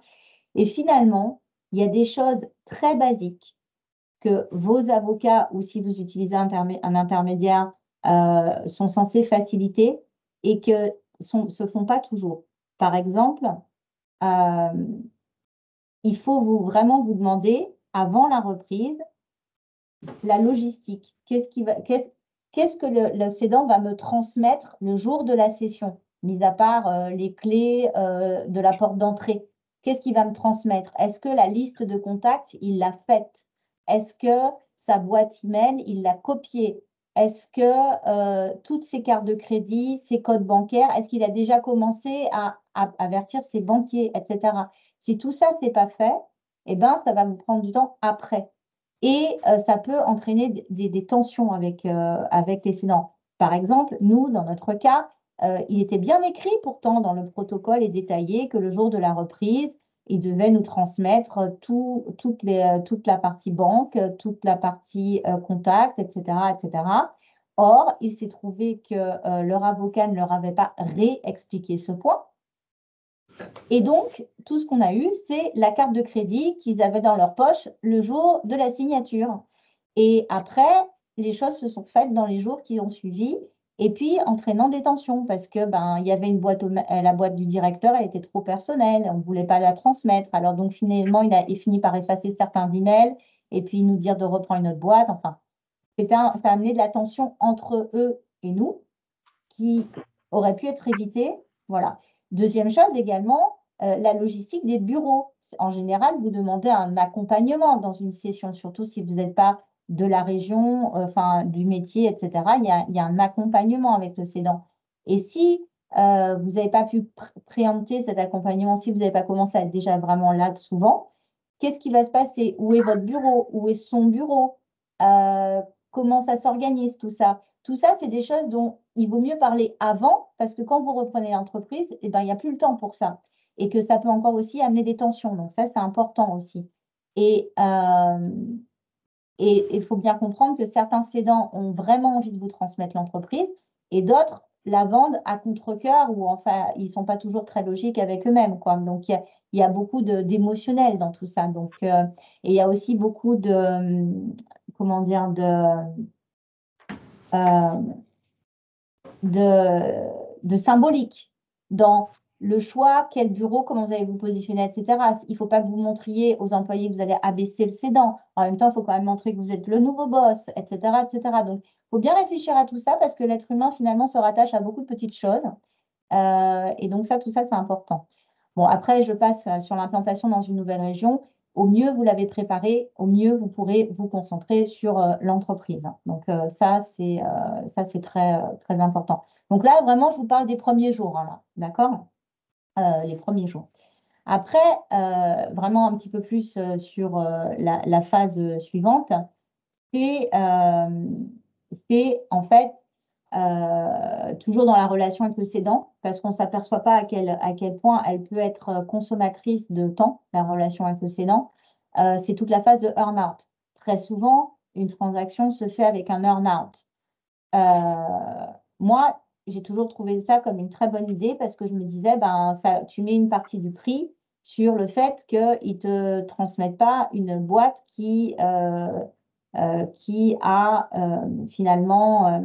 Et finalement, il y a des choses très basiques que vos avocats, ou si vous utilisez un intermédiaire, sont censés faciliter et que se font pas toujours. Par exemple, il faut vraiment vous demander, avant la reprise, la logistique. Qu'est-ce que le cédant va me transmettre le jour de la session, mis à part les clés de la porte d'entrée? Qu'est-ce qu'il va me transmettre? Est-ce que la liste de contacts, il l'a faite? Est-ce que sa boîte email, il l'a copiée? Est-ce que toutes ses cartes de crédit, ses codes bancaires, est-ce qu'il a déjà commencé à avertir ses banquiers, etc. Si tout ça, ce n'est pas fait, eh ben, ça va vous prendre du temps après. Et ça peut entraîner des tensions avec les cédants. Par exemple, nous, dans notre cas, il était bien écrit pourtant dans le protocole et détaillé que le jour de la reprise, il devait nous transmettre toute la partie banque, toute la partie contact, etc., etc. Or, il s'est trouvé que leur avocat ne leur avait pas réexpliqué ce point. Et donc, tout ce qu'on a eu, c'est la carte de crédit qu'ils avaient dans leur poche le jour de la signature. Et après, les choses se sont faites dans les jours qui ont suivi, et puis entraînant des tensions, parce que il y avait une boîte, la boîte du directeur, elle était trop personnelle, on ne voulait pas la transmettre. Alors donc finalement, il finit par effacer certains emails, et puis nous dire de reprendre une autre boîte. Enfin, ça a amené de la tension entre eux et nous, qui aurait pu être évitée. Voilà. Deuxième chose également, la logistique des bureaux. En général, vous demandez un accompagnement dans une session, surtout si vous n'êtes pas de la région, du métier, etc. Il y a un accompagnement avec le cédant. Et si vous n'avez pas pu préempter cet accompagnement, si vous n'avez pas commencé à être déjà vraiment là souvent, qu'est-ce qui va se passer? Où est votre bureau? Où est son bureau? Comment ça s'organise, tout ça? Tout ça, c'est des choses dont il vaut mieux parler avant, parce que quand vous reprenez l'entreprise, il n'y a plus le temps pour ça. Et que ça peut encore aussi amener des tensions. Donc ça, c'est important aussi. Et il faut bien comprendre que certains cédants ont vraiment envie de vous transmettre l'entreprise et d'autres la vendent à contre-cœur ou enfin, ils ne sont pas toujours très logiques avec eux-mêmes, quoi. Donc, il y a beaucoup d'émotionnel dans tout ça. Donc, et il y a aussi beaucoup comment dire, de symbolique dans le choix, quel bureau, comment vous allez vous positionner, etc. Il ne faut pas que vous montriez aux employés que vous allez abaisser le cédant. En même temps, il faut quand même montrer que vous êtes le nouveau boss, etc., etc. Donc, il faut bien réfléchir à tout ça parce que l'être humain, finalement, se rattache à beaucoup de petites choses. Et donc, tout ça, c'est important. Bon, après, je passe sur l'implantation dans une nouvelle région. Au mieux vous l'avez préparé, au mieux vous pourrez vous concentrer sur l'entreprise. Donc, ça, c'est très, très important. Donc là, vraiment, je vous parle des premiers jours, hein, d'accord? Les premiers jours. Après, vraiment un petit peu plus sur la phase suivante, c'est en fait toujours dans la relation avec le cédant, parce qu'on ne s'aperçoit pas à quel point elle peut être consommatrice de temps, la relation avec le cédant. C'est toute la phase de earn-out. Très souvent, une transaction se fait avec un earn-out. Moi, j'ai toujours trouvé ça comme une très bonne idée parce que je me disais, tu mets une partie du prix sur le fait qu'ils ne te transmettent pas une boîte qui qui a finalement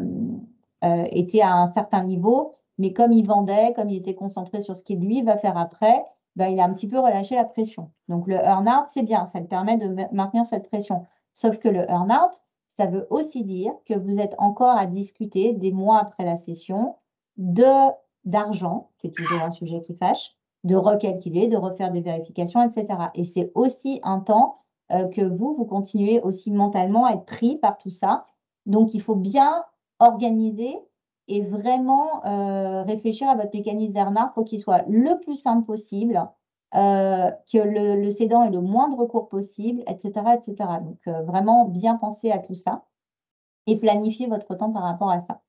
été à un certain niveau, mais comme il vendait, comme il était concentré sur ce qu'il lui va faire après, ben, il a un petit peu relâché la pression. Donc le earn-out, c'est bien, ça le permet de maintenir cette pression. Sauf que le earn-out, ça veut aussi dire que vous êtes encore à discuter des mois après la session d'argent, qui est toujours un sujet qui fâche, de recalculer, de refaire des vérifications, etc. Et c'est aussi un temps que vous continuez aussi mentalement à être pris par tout ça. Donc, il faut bien organiser et vraiment réfléchir à votre mécanisme d'earn-out pour qu'il soit le plus simple possible, que le cédant ait le moins de recours possible, etc., etc. Donc, vraiment bien penser à tout ça et planifier votre temps par rapport à ça.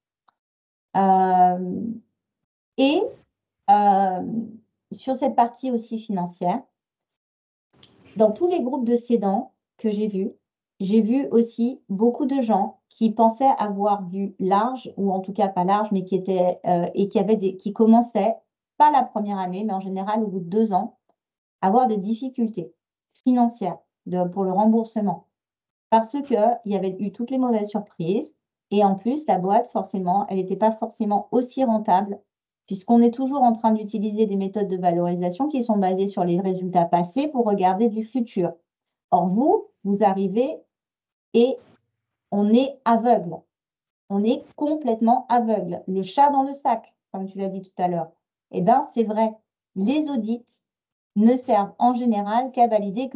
Et sur cette partie aussi financière, dans tous les groupes de cédants que j'ai vu aussi beaucoup de gens qui pensaient avoir vu large, ou en tout cas pas large, mais qui étaient et qui commençaient, pas la première année, mais en général au bout de 2 ans, à avoir des difficultés financières pour le remboursement. Parce qu'il y avait eu toutes les mauvaises surprises. Et en plus, la boîte, forcément, elle n'était pas forcément aussi rentable, puisqu'on est toujours en train d'utiliser des méthodes de valorisation qui sont basées sur les résultats passés pour regarder du futur. Or, vous arrivez et on est aveugle. On est complètement aveugle. Le chat dans le sac, comme tu l'as dit tout à l'heure. Eh bien, c'est vrai. Les audits ne servent en général qu'à valider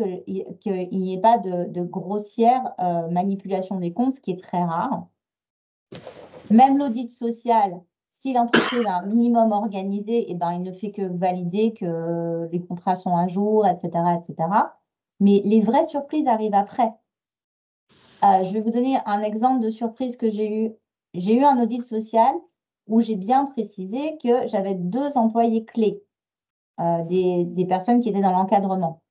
qu'il n'y ait pas de grossière manipulation des comptes, ce qui est très rare. Même l'audit social, si l'entreprise a un minimum organisé, eh ben, il ne fait que valider que les contrats sont à jour, etc., etc. Mais les vraies surprises arrivent après. Je vais vous donner un exemple de surprise que j'ai eu. J'ai eu un audit social où j'ai bien précisé que j'avais 2 employés clés, des personnes qui étaient dans l'encadrement.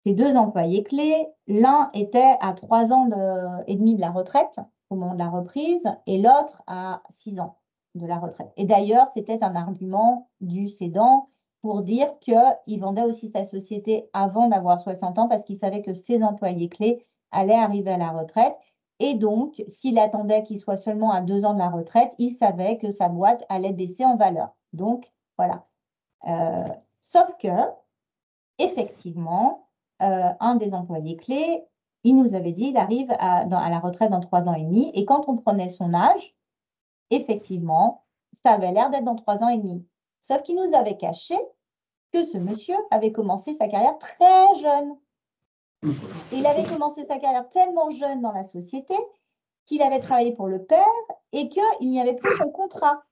Ces 2 employés clés, l'un était à 3 ans et demi de la retraite au moment de la reprise et l'autre à 6 ans de la retraite. Et d'ailleurs, c'était un argument du cédant pour dire qu'il vendait aussi sa société avant d'avoir 60 ans parce qu'il savait que ses employés clés allaient arriver à la retraite. Et donc, s'il attendait qu'il soit seulement à 2 ans de la retraite, il savait que sa boîte allait baisser en valeur. Donc, voilà. Sauf que, effectivement, un des employés clés, il nous avait dit qu'il arrive à la retraite dans 3 ans et demi. Et quand on prenait son âge, effectivement, ça avait l'air d'être dans 3 ans et demi. Sauf qu'il nous avait caché que ce monsieur avait commencé sa carrière très jeune. Et il avait commencé sa carrière tellement jeune dans la société qu'il avait travaillé pour le père et qu'il n'y avait plus son contrat.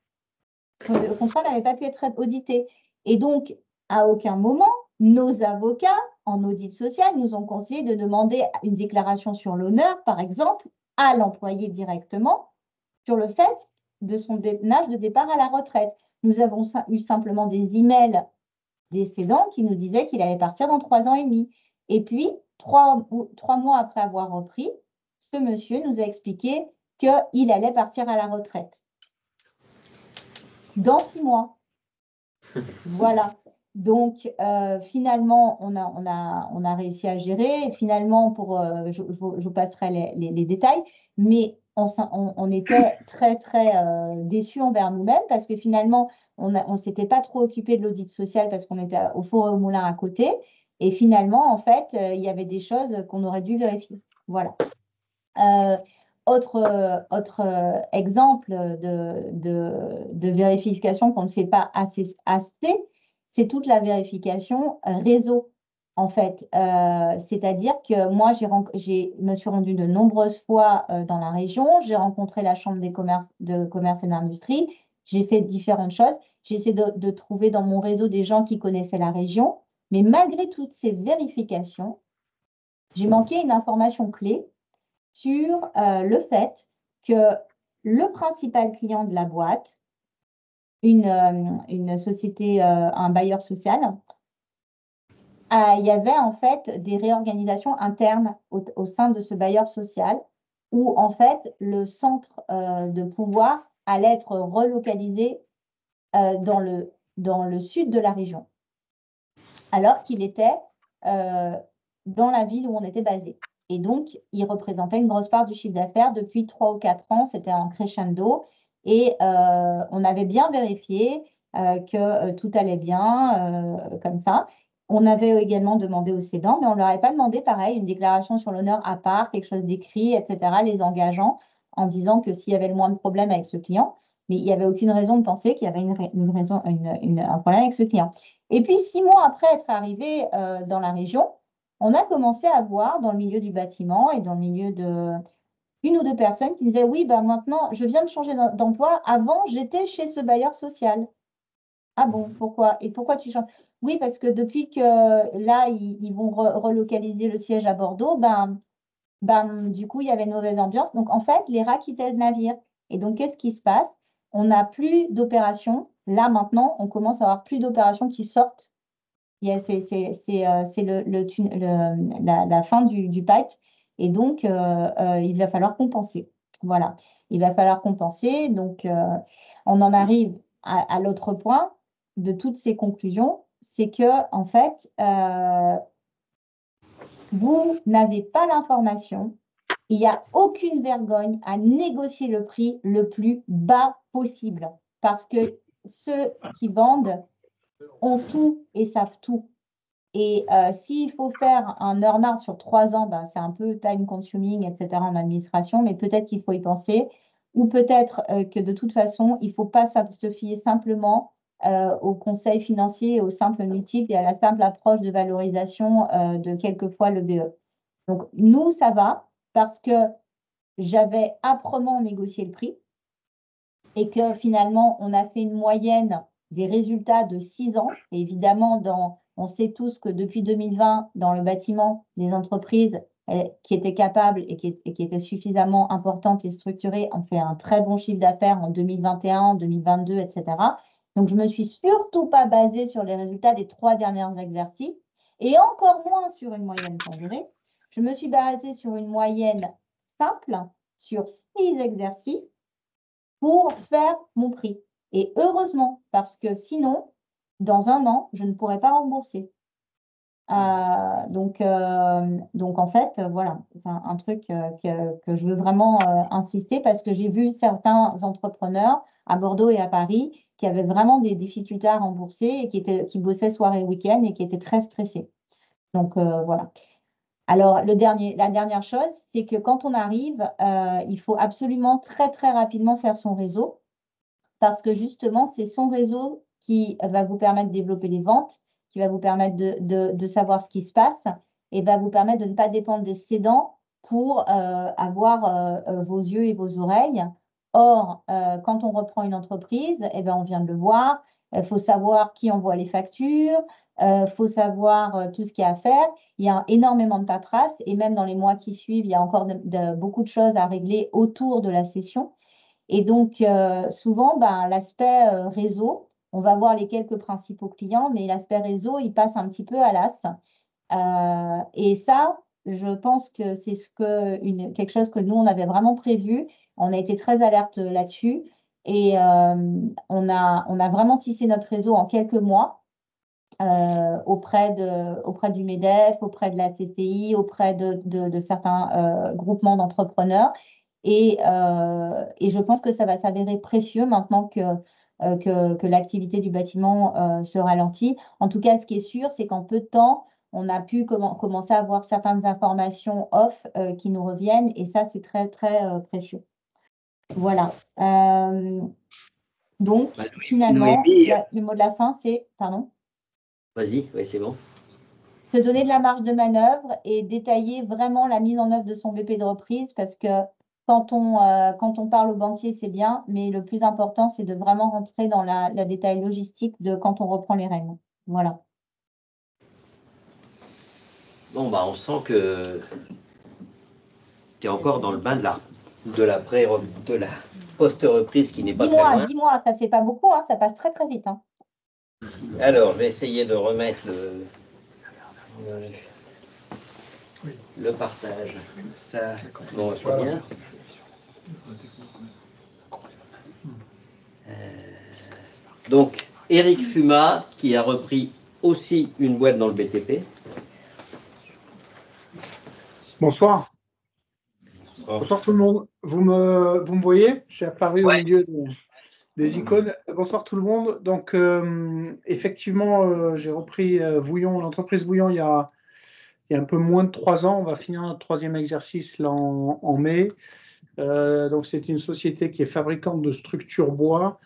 Le contrat n'avait pas pu être audité. Et donc, à aucun moment, nos avocats en audit social nous ont conseillé de demander une déclaration sur l'honneur, par exemple, à l'employé directement sur le fait de son âge de départ à la retraite. Nous avons eu simplement des emails des cédants qui nous disaient qu'il allait partir dans 3 ans et demi. Et puis, 3 mois après avoir repris, ce monsieur nous a expliqué qu'il allait partir à la retraite dans 6 mois. Voilà. Donc, finalement, on a réussi à gérer. Finalement, je vous passerai les détails, mais on était très, très déçus envers nous-mêmes parce que finalement, on ne s'était pas trop occupé de l'audit social parce qu'on était au four et au moulin à côté. Et finalement, en fait, il y avait des choses qu'on aurait dû vérifier. Voilà. Autre exemple de vérification qu'on ne fait pas assez, c'est toute la vérification réseau, en fait. C'est-à-dire que moi, je me suis rendue de nombreuses fois dans la région, j'ai rencontré la Chambre de commerce et d'industrie, j'ai fait différentes choses, j'ai essayé de trouver dans mon réseau des gens qui connaissaient la région, mais malgré toutes ces vérifications, j'ai manqué une information clé sur le fait que le principal client de la boîte, une société, un bailleur social, il y avait en fait des réorganisations internes au sein de ce bailleur social où en fait le centre de pouvoir allait être relocalisé dans le sud de la région, alors qu'il était dans la ville où on était basé. Et donc, il représentait une grosse part du chiffre d'affaires depuis 3 ou 4 ans. C'était en crescendo. Et on avait bien vérifié que tout allait bien, comme ça. On avait également demandé aux cédants, mais on ne leur avait pas demandé, pareil, une déclaration sur l'honneur à part, quelque chose d'écrit, etc., les engageant en disant que s'il y avait le moins de problèmes avec ce client, mais il n'y avait aucune raison de penser qu'il y avait un problème avec ce client. Et puis, 6 mois après être arrivé dans la région, on a commencé à voir dans le milieu du bâtiment et dans le milieu de une ou deux personnes qui disaient, oui, ben maintenant, je viens de changer d'emploi. Avant, j'étais chez ce bailleur social. Ah bon, pourquoi? Et pourquoi tu changes? Oui, parce que depuis que là, ils vont relocaliser le siège à Bordeaux, du coup, il y avait une mauvaise ambiance. Donc, en fait, les rats quittaient le navire. Et donc, qu'est-ce qui se passe? On n'a plus d'opérations. Là, maintenant, on commence à avoir plus d'opérations qui sortent. C'est la fin du pipe. Et donc, il va falloir compenser. Voilà. Il va falloir compenser. Donc, on en arrive à l'autre point de toutes ces conclusions. C'est que, en fait, vous n'avez pas l'information. Il n'y a aucune vergogne à négocier le prix le plus bas possible. Parce que ceux qui vendent ont tout et savent tout. Et s'il faut faire un earn-out sur 3 ans, c'est un peu time consuming, etc. en administration, mais peut-être qu'il faut y penser. Ou peut-être que de toute façon, il ne faut pas se fier simplement au conseil financier, aux simples multiples et à la simple approche de valorisation de quelquefois le BE. Donc, nous, ça va parce que j'avais âprement négocié le prix et que finalement, on a fait une moyenne des résultats de 6 ans. Et évidemment, on sait tous que depuis 2020, dans le bâtiment, les entreprises qui étaient capables et qui étaient suffisamment importantes et structurées ont fait un très bon chiffre d'affaires en 2021, 2022, etc. Donc, je ne me suis surtout pas basée sur les résultats des 3 derniers exercices et encore moins sur une moyenne pondérée. Je me suis basée sur une moyenne simple sur 6 exercices pour faire mon prix. Et heureusement, parce que sinon, dans 1 an, je ne pourrais pas rembourser. Donc, en fait, voilà, c'est un truc que je veux vraiment insister parce que j'ai vu certains entrepreneurs à Bordeaux et à Paris qui avaient vraiment des difficultés à rembourser et qui bossaient soir et week-end et qui étaient très stressés. Donc, voilà. Alors, la dernière chose, c'est que quand on arrive, il faut absolument très, très rapidement faire son réseau parce que justement, c'est son réseau qui va vous permettre de développer les ventes, qui va vous permettre de savoir ce qui se passe et va vous permettre de ne pas dépendre des cédants pour avoir vos yeux et vos oreilles. Or, quand on reprend une entreprise, on vient de le voir, il faut savoir qui envoie les factures, il faut savoir tout ce qu'il y a à faire. Il y a énormément de paperasse et même dans les mois qui suivent, il y a encore beaucoup de choses à régler autour de la cession. Et donc, souvent, l'aspect réseau, on va voir les quelques principaux clients, mais l'aspect réseau, il passe un petit peu à l'as. Et ça, je pense que c'est quelque chose que nous, on avait vraiment prévu. On a été très alerte là-dessus. Et on a vraiment tissé notre réseau en quelques mois auprès du MEDEF, auprès de la CCI, auprès de certains groupements d'entrepreneurs. Et je pense que ça va s'avérer précieux maintenant que l'activité du bâtiment se ralentit. En tout cas, ce qui est sûr, c'est qu'en peu de temps, on a pu commencer à avoir certaines informations off qui nous reviennent. Et ça, c'est très, très précieux. Voilà. Donc, finalement, le mot de la fin, c'est… Pardon ? Vas-y, ouais, c'est bon. Se donner de la marge de manœuvre et détailler vraiment la mise en œuvre de son BP de reprise parce que quand on parle au banquier, c'est bien, mais le plus important, c'est de vraiment rentrer dans la détail logistique de quand on reprend les rênes. Voilà. Bon, on sent que tu es encore dans le bain de la post-reprise qui n'est pas très loin. 10 mois, ça ne fait pas beaucoup, hein, ça passe très très vite. Hein. Alors, je vais essayer de remettre le partage. Ça, bon, c'est bien. Donc, Eric Fuma, qui a repris aussi une boîte dans le BTP. Bonsoir. Bonsoir tout le monde. Vous me voyez? J'ai apparu au milieu des icônes. Bonsoir tout le monde. Donc, effectivement, j'ai repris Vouillon, l'entreprise Vouillon, il y a un peu moins de 3 ans. On va finir notre 3e exercice là, en mai. Donc, c'est une société qui est fabricante de structures bois,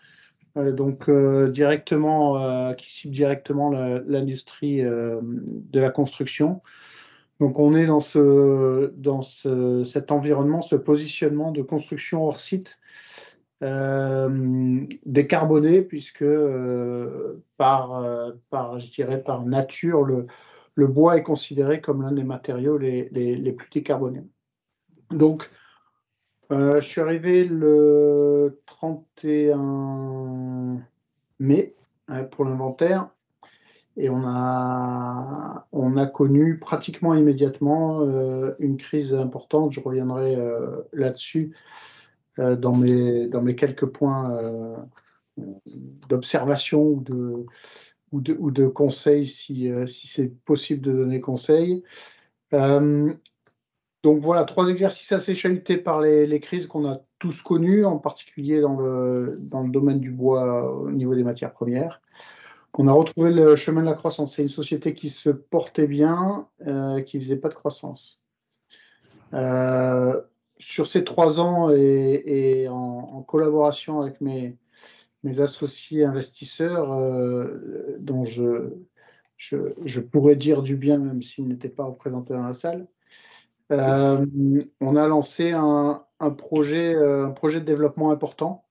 directement, qui cible directement l'industrie de la construction. Donc, on est dans cet environnement, ce positionnement de construction hors site, décarboné, puisque je dirais par nature, le bois est considéré comme l'un des matériaux les plus décarbonés. Donc, je suis arrivé le 31 mai pour l'inventaire. Et on a connu pratiquement immédiatement une crise importante. Je reviendrai là-dessus dans mes quelques points d'observation ou de conseils si c'est possible de donner conseil. Donc voilà, 3 exercices assez chahutés par les crises qu'on a tous connues, en particulier dans le domaine du bois au niveau des matières premières. On a retrouvé le chemin de la croissance. C'est une société qui se portait bien, qui ne faisait pas de croissance. Sur ces 3 ans et en collaboration avec mes associés investisseurs, dont je pourrais dire du bien, même s'ils n'étaient pas représentés dans la salle, on a lancé un projet de développement important.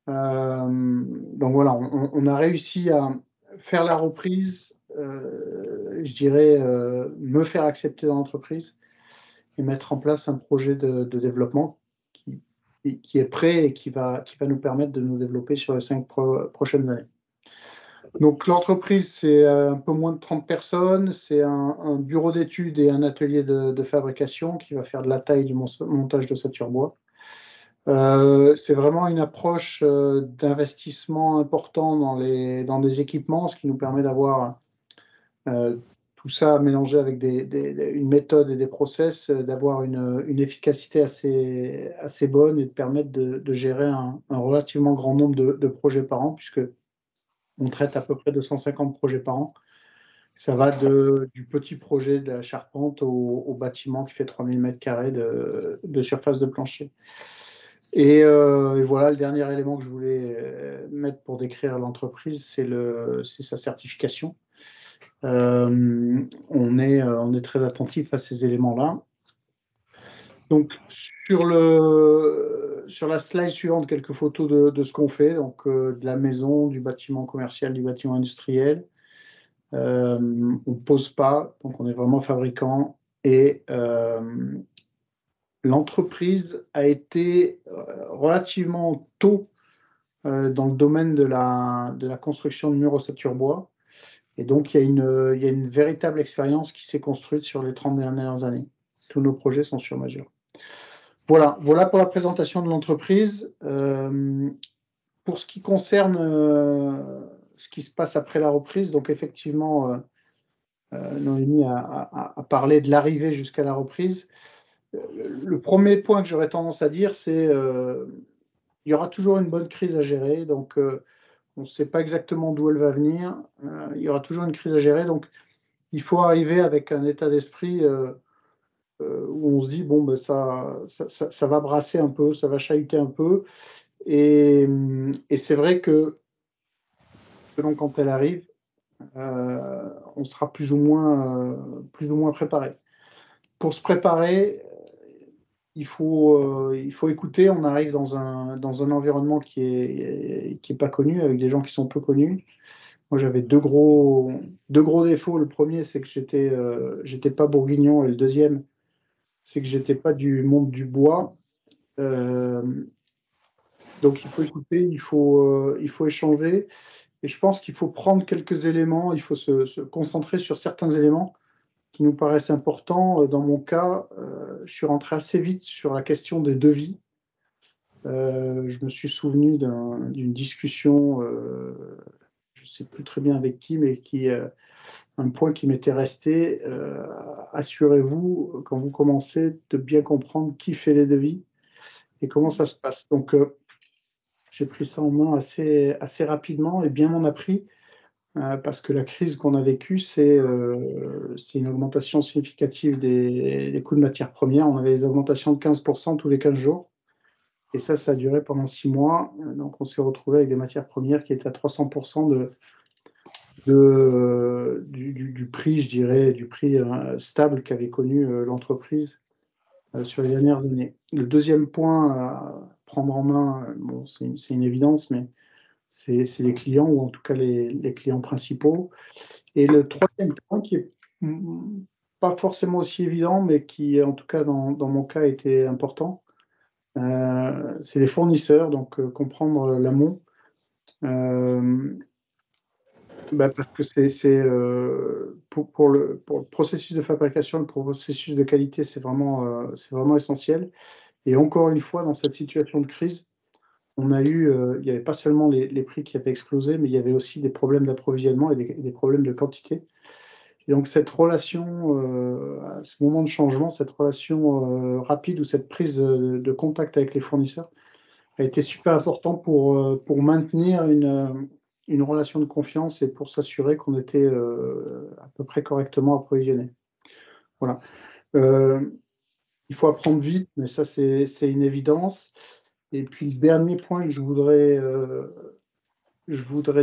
Donc voilà, on a réussi à faire la reprise, je dirais, me faire accepter dans l'entreprise et mettre en place un projet de développement qui est prêt et qui va nous permettre de nous développer sur les 5 prochaines années. Donc l'entreprise, c'est un peu moins de 30 personnes, c'est un bureau d'études et un atelier de fabrication qui va faire de la taille du montage de d'ossature bois. C'est vraiment une approche d'investissement important dans des équipements, ce qui nous permet d'avoir tout ça mélangé avec une méthode et des process, d'avoir une efficacité assez bonne et de permettre de gérer un relativement grand nombre de projets par an, puisque on traite à peu près 250 projets par an. Ça va du petit projet de la charpente au bâtiment qui fait 3000 m² de surface de plancher. Et voilà, le dernier élément que je voulais mettre pour décrire l'entreprise, c'est sa certification. On est très attentif à ces éléments-là. Donc, sur la slide suivante, quelques photos de ce qu'on fait, donc de la maison, du bâtiment commercial, du bâtiment industriel. On ne pose pas, donc on est vraiment fabricant. Et l'entreprise a été relativement tôt dans le domaine de la construction de murs ossature bois. Et donc, il y a une véritable expérience qui s'est construite sur les 30 dernières années. Tous nos projets sont sur mesure. Voilà pour la présentation de l'entreprise. Pour ce qui concerne ce qui se passe après la reprise, donc effectivement, Noémie a parlé de l'arrivée jusqu'à la reprise. Le premier point que j'aurais tendance à dire, c'est il y aura toujours une bonne crise à gérer. Donc, on ne sait pas exactement d'où elle va venir. Il y aura toujours une crise à gérer. Donc, il faut arriver avec un état d'esprit où on se dit, bon, ben, ça va brasser un peu, ça va chahuter un peu. Et c'est vrai que, selon quand elle arrive, on sera plus ou moins préparé. Pour se préparer, il faut écouter. On arrive dans un environnement qui est pas connu, avec des gens qui sont peu connus. Moi, j'avais deux gros défauts. Le premier, c'est que j'étais pas bourguignon, et le deuxième, c'est que j'étais pas du monde du bois. Donc, il faut écouter, il faut échanger. Et je pense qu'il faut prendre quelques éléments, il faut se concentrer sur certains éléments qui nous paraissent importants. Dans mon cas, je suis rentré assez vite sur la question des devis. Je me suis souvenu d'une discussion, je ne sais plus très bien avec qui, mais qui un point qui m'était resté, assurez-vous, quand vous commencez, de bien comprendre qui fait les devis et comment ça se passe. Donc, j'ai pris ça en main assez rapidement et bien m'en a pris, parce que la crise qu'on a vécue, c'est une augmentation significative des coûts de matières premières. On avait des augmentations de 15% tous les 15 jours. Et ça a duré pendant 6 mois. Donc, on s'est retrouvé avec des matières premières qui étaient à 300% du prix, je dirais, du prix stable qu'avait connu l'entreprise sur les dernières années. Le deuxième point à prendre en main, bon, c'est une évidence, mais c'est les clients, ou en tout cas les clients principaux. Et le troisième point qui est pas forcément aussi évident, mais qui, en tout cas, dans mon cas, était important, c'est les fournisseurs, donc comprendre l'amont. Parce que c'est pour le processus de fabrication, le processus de qualité, c'est vraiment essentiel. Et encore une fois, dans cette situation de crise, on a eu, il n'y avait pas seulement les prix qui avaient explosé, mais il y avait aussi des problèmes d'approvisionnement et des problèmes de quantité. Et donc cette relation, à ce moment de changement, cette relation rapide ou cette prise de contact avec les fournisseurs a été super important pour maintenir une relation de confiance et pour s'assurer qu'on était à peu près correctement approvisionné. Voilà. Il faut apprendre vite, mais ça, c'est une évidence. Et puis, le dernier point que je voudrais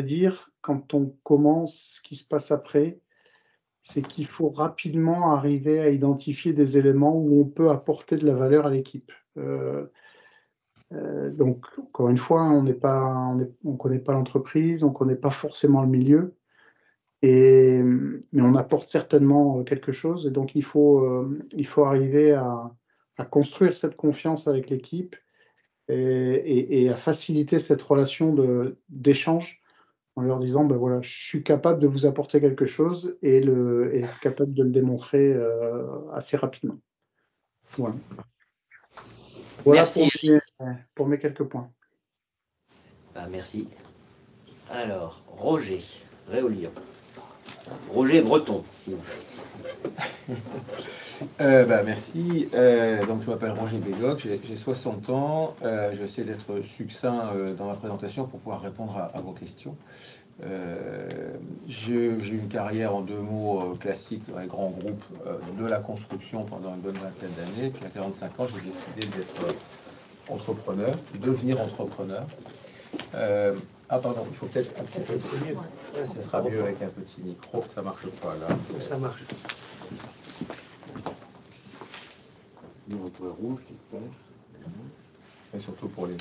dire, quand on commence, ce qui se passe après, c'est qu'il faut rapidement arriver à identifier des éléments où on peut apporter de la valeur à l'équipe. Donc, encore une fois, on ne connaît pas l'entreprise, on ne connaît pas forcément le milieu, mais on apporte certainement quelque chose. Et donc, il faut arriver à construire cette confiance avec l'équipe et à faciliter cette relation d'échange en leur disant, ben voilà, je suis capable de vous apporter quelque chose et être capable de le démontrer assez rapidement. Voilà. Voilà. Merci. Pour mes quelques points. Merci. Alors, Roger Réolion. Roger Breton, s'il vous plaît. Merci. Donc, je m'appelle Roger Bégoc, j'ai 60 ans. J'essaie d'être succinct dans ma présentation pour pouvoir répondre à vos questions. J'ai une carrière en 2 mots classique dans les grands groupes de la construction pendant une bonne vingtaine d'années. Puis à 45 ans, j'ai décidé d'être entrepreneur, devenir entrepreneur. Pardon, il faut peut-être un petit peu essayer. Ce sera mieux avec un petit micro. Ça marche pas là. Ça marche. Rouge, et surtout pour les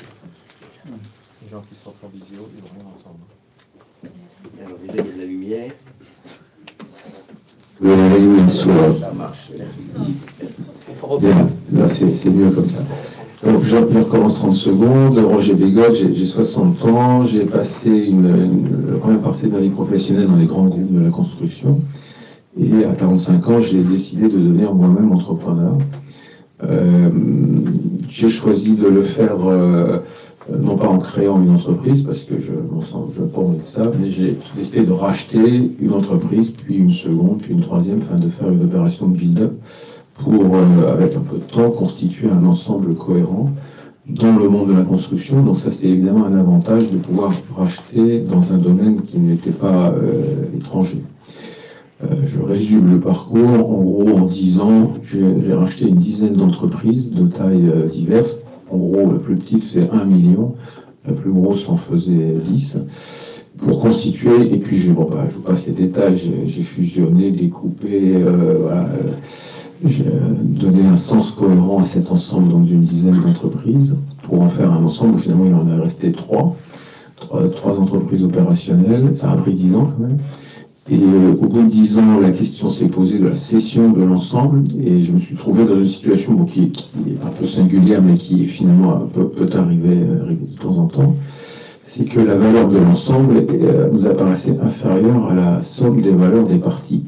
gens qui sont en vidéo, ils vont rien entendre. Alors déjà, il y a de la lumière. Ça marche, merci. Bien, là c'est mieux comme ça. Donc je recommence 30 secondes. Roger Bégoc, j'ai 60 ans, j'ai passé la première partie de ma vie professionnelle dans les grands groupes de la construction. Et à 45 ans, j'ai décidé de devenir moi-même entrepreneur. J'ai choisi de le faire non pas en créant une entreprise, parce que je n'ai pas envie de ça, mais j'ai décidé de racheter une entreprise, puis une seconde, puis une troisième, afin de faire une opération de build-up pour, avec un peu de temps, constituer un ensemble cohérent dans le monde de la construction. Donc ça, c'est évidemment un avantage de pouvoir racheter dans un domaine qui n'était pas étranger. Je résume le parcours. En gros, en 10 ans, j'ai racheté une dizaine d'entreprises de tailles diverses. En gros, la plus petite fait 1 million, la plus grosse en faisait 10. Pour constituer, et puis je vous passe les détails, j'ai fusionné, découpé, j'ai donné un sens cohérent à cet ensemble donc d'une dizaine d'entreprises pour en faire un ensemble où finalement il en est resté 3 entreprises opérationnelles. Ça a pris 10 ans quand même. Et au bout de 10 ans, la question s'est posée de la cession de l'ensemble, et je me suis trouvé dans une situation qui est un peu singulière, mais qui finalement peut arriver de temps en temps. C'est que la valeur de l'ensemble nous apparaissait inférieure à la somme des valeurs des parties.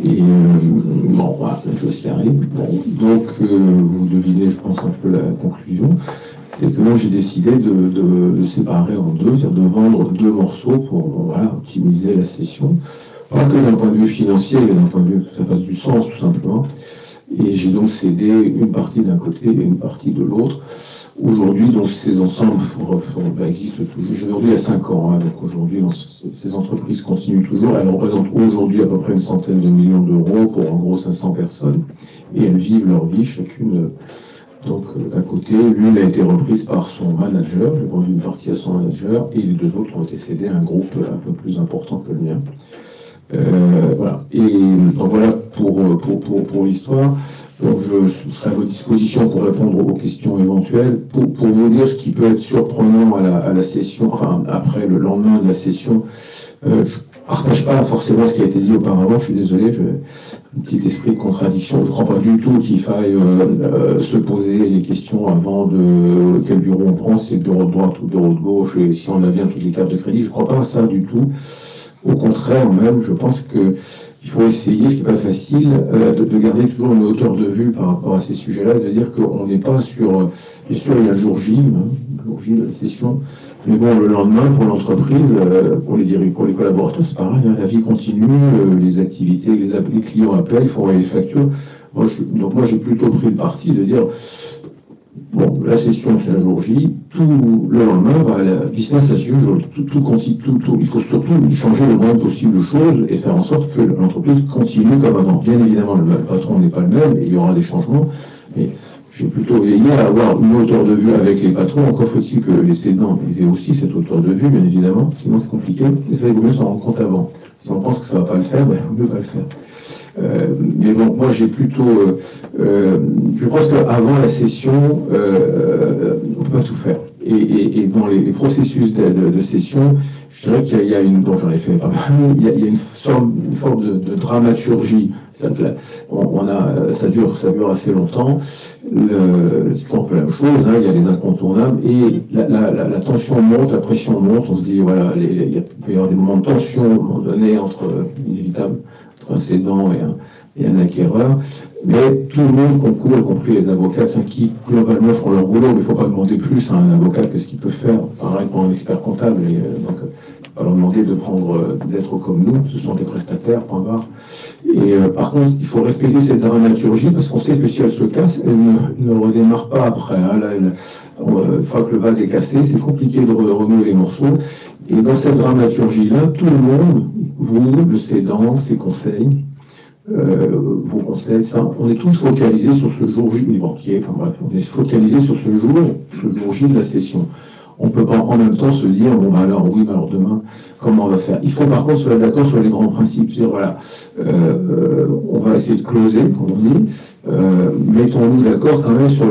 Et bon, voilà, la chose qui arrive. Bon, donc, vous devinez, je pense, un peu la conclusion. C'est que moi, j'ai décidé de séparer en deux, c'est-à-dire de vendre deux morceaux pour voilà, optimiser la session. Pas que d'un point de vue financier, mais d'un point de vue que ça fasse du sens, tout simplement. Et j'ai donc cédé une partie d'un côté et une partie de l'autre. Aujourd'hui, donc, ces ensembles existent toujours. Aujourd'hui, il y a 5 ans. Hein, donc aujourd'hui, ces entreprises continuent toujours. Elles représentent aujourd'hui à peu près une centaine de millions d'euros pour en gros 500 personnes. Et elles vivent leur vie, chacune. Donc, d'un côté, l'une a été reprise par son manager, j'ai vendu une partie à son manager, et les deux autres ont été cédés à un groupe un peu plus important que le mien. Voilà. Et donc voilà pour l'histoire. Donc je serai à votre disposition pour répondre aux questions éventuelles. Pour vous dire ce qui peut être surprenant à la session, enfin après le lendemain de la session, je partage pas forcément ce qui a été dit auparavant. Je suis désolé, j'ai un petit esprit de contradiction. Je crois pas du tout qu'il faille se poser les questions avant de quel bureau on prend, si c'est le bureau de droite ou le bureau de gauche, et si on a bien toutes les cartes de crédit. Je crois pas à ça du tout. Au contraire, même, je pense qu'il faut essayer, ce qui n'est pas facile, de garder toujours une hauteur de vue par rapport à ces sujets-là, de dire qu'on n'est pas sur... Bien sûr, il y a le jour J, de la session, mais bon, le lendemain, pour l'entreprise, pour les collaborateurs, c'est pareil, hein, la vie continue, les activités, les clients appellent, il faut envoyer les factures. Donc moi, j'ai plutôt pris le parti de dire... Bon, la session, c'est un jour J. Tout le lendemain, la business as usual. Il faut surtout changer le moins possible de choses et faire en sorte que l'entreprise continue comme avant. Bien évidemment, le patron n'est pas le même et il y aura des changements. Mais j'ai plutôt veillé à avoir une hauteur de vue avec les patrons. Encore faut-il que les cédants aient aussi cette hauteur de vue, bien évidemment. Sinon, c'est compliqué. Et ça, il vaut mieux s'en rendre compte avant. Si on pense que ça ne va pas le faire, il vaut mieux pas le faire. Mais bon, moi j'ai plutôt... je pense qu'avant la session, on ne peut pas tout faire. Et dans les processus de session, je dirais qu'il y a une... dont j'en ai fait pas mal, il y a une forme de dramaturgie. Ça dure assez longtemps. C'est toujours un peu la même chose, hein, il y a les incontournables. Et la tension monte, la pression monte. On se dit, voilà, il peut y avoir des moments de tension à un moment donné inévitable, entre un cédant et un acquéreur, mais tout le monde concourt, y compris les avocats, qui globalement font leur boulot, mais il ne faut pas demander plus à un avocat que ce qu'il peut faire, pareil pour un expert comptable, donc il ne faut pas leur demander d'être comme nous, ce sont des prestataires, point barre. Et par contre, il faut respecter cette dramaturgie, parce qu'on sait que si elle se casse, elle ne redémarre pas après. Hein. Là, une fois que le vase est cassé, c'est compliqué de renouer les morceaux, et dans cette dramaturgie-là, tout le monde, vous, le cédant, ses conseils, vos conseils, ça, on est tous focalisés sur ce jour J, les banquiers, enfin bref, on est focalisés sur ce jour J de la session. On peut pas en même temps se dire, bon bah alors oui, bah alors demain, comment on va faire? Il faut par contre se mettre d'accord sur les grands principes, c'est-à-dire voilà, on va essayer de closer, comme on dit, mettons-nous d'accord quand même sur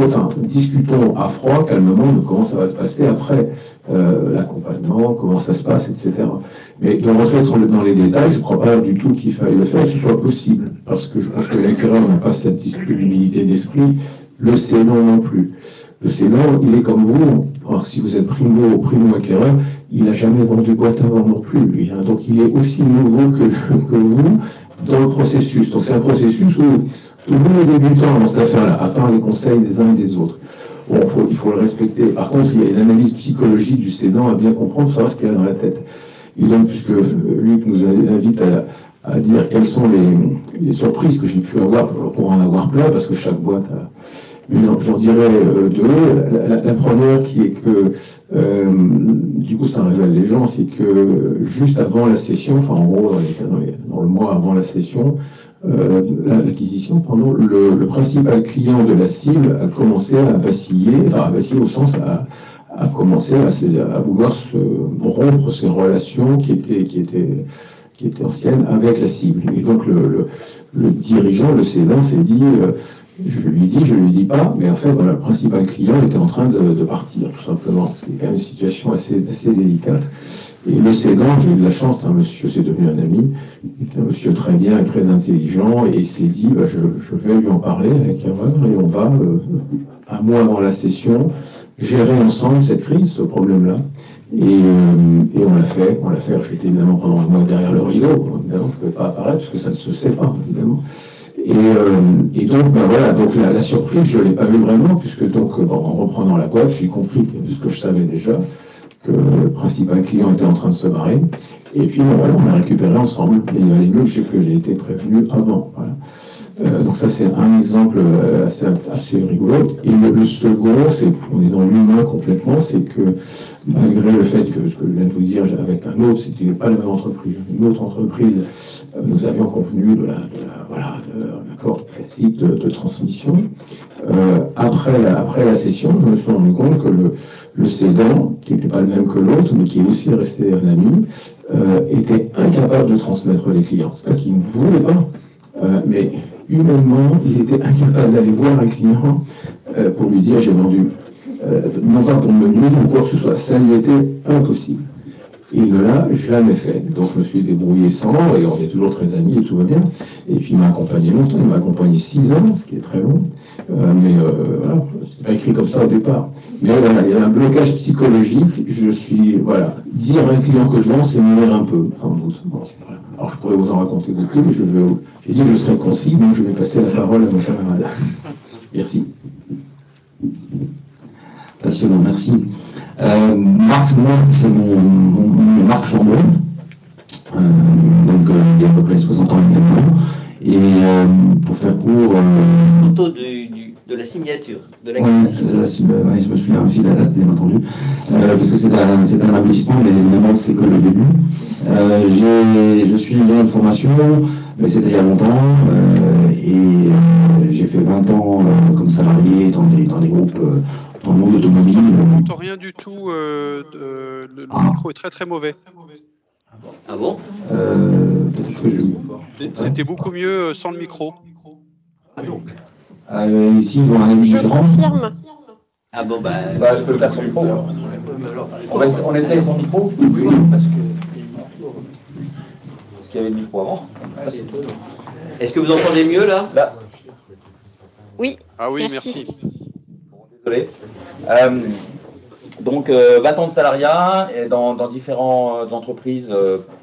enfin, discutons à froid, calmement, de comment ça va se passer après l'accompagnement, comment ça se passe, etc. Mais de rentrer dans les détails, je ne crois pas du tout qu'il faille le faire, que ce soit possible, parce que je pense que l'acquéreur n'a pas cette disponibilité d'esprit, le cédant non plus. Le cédant, il est comme vous. Alors, si vous êtes primo-acquéreur, il n'a jamais vendu boîte avant non plus, lui. Hein. Donc, il est aussi nouveau que vous dans le processus. Donc, c'est un processus où tout le monde est débutant dans cette affaire-là, à part les conseils des uns et des autres. Bon, il faut le respecter. Par contre, il y a une analyse psychologique du cédant à bien comprendre, pour savoir ce qu'il y a dans la tête. Et donc, puisque Luc nous invite à dire quelles sont les surprises que j'ai pu avoir, pour en avoir plein, parce que chaque boîte a... Mais j'en dirais deux. La première qui est que, du coup ça révèle les gens, c'est que juste avant la session, enfin en gros dans le mois avant la session, l'acquisition, pardon, le principal client de la cible a commencé à vaciller, au sens à commencer à vouloir rompre ses relations qui étaient anciennes avec la cible. Et donc le dirigeant, le cédant s'est dit... je lui dis pas, mais en fait, voilà, le principal client était en train de partir, tout simplement. C'est quand même une situation assez délicate. Et le cédant, j'ai eu de la chance, c'est un monsieur, c'est devenu un ami, c'est un monsieur très bien et très intelligent, et il s'est dit, je vais lui en parler avec Erwan, et on va, un mois avant la session, gérer ensemble cette crise, ce problème-là. Et on l'a fait. Alors, j'étais évidemment pendant un mois derrière le rideau. Évidemment, je ne pouvais pas apparaître parce que ça ne se sait pas, évidemment. Et donc, ben voilà, donc la surprise, je ne l'ai pas vue vraiment, puisque donc, en reprenant la boîte, j'ai compris ce que je savais déjà, que le principal client était en train de se barrer. Et puis, ben voilà, on a récupéré ensemble. Et il valait mieux que j'ai été prévenu avant. Voilà. Donc ça, c'est un exemple assez rigolo. Et le second, c'est qu'on est dans l'humain complètement, c'est que malgré le fait que ce que je viens de vous dire avec un autre, c'était pas la même entreprise, une autre entreprise, nous avions convenu d'un accord classique de transmission. Après la session, je me suis rendu compte que le cédant, qui n'était pas le même que l'autre, mais qui est aussi resté un ami, était incapable de transmettre les clients. C'est pas qu'il ne voulait pas, mais humainement, il était incapable d'aller voir un client pour lui dire j'ai vendu. Non pas pour me nuire ou quoi que ce soit, ça lui était impossible. Il ne l'a jamais fait. Donc je me suis débrouillé sans, et on est toujours très amis et tout va bien. Et puis il m'a accompagné longtemps, il m'a accompagné 6 ans, ce qui est très long. Mais voilà, c'est pas écrit comme ça au départ. Mais voilà, il y a un blocage psychologique. Voilà, dire à un client que je vends, c'est mourir un peu, sans doute. Bon, voilà. Alors je pourrais vous en raconter beaucoup, mais j'ai dit que je serais concis, donc je vais passer la parole à mon camarade. Merci. Passionnant, merci. Marc, moi, c'est mon Marc Chambon, donc il y a à peu près 60 ans maintenant. Et pour faire court. Photo de la signature. De la oui, je me souviens aussi de la date, bien entendu, parce que c'est un aboutissement, mais évidemment, c'est que le début. Je suis ingénieur de formation, mais c'était il y a longtemps, et j'ai fait 20 ans comme salarié dans des groupes. Dans le monde automobile. On n'entend rien du tout, le micro est très très mauvais. Ah bon Peut-être que C'était beaucoup mieux sans le micro. Ici, ils ont un ami différent. Je confirme. Ah bon, je peux le faire sans micro. On essaye sans micro. Oui. Parce qu'il y avait le micro avant. Est-ce que vous entendez mieux là? Oui. Ah oui, merci. Désolé. Donc 20 ans de salariat et dans différentes entreprises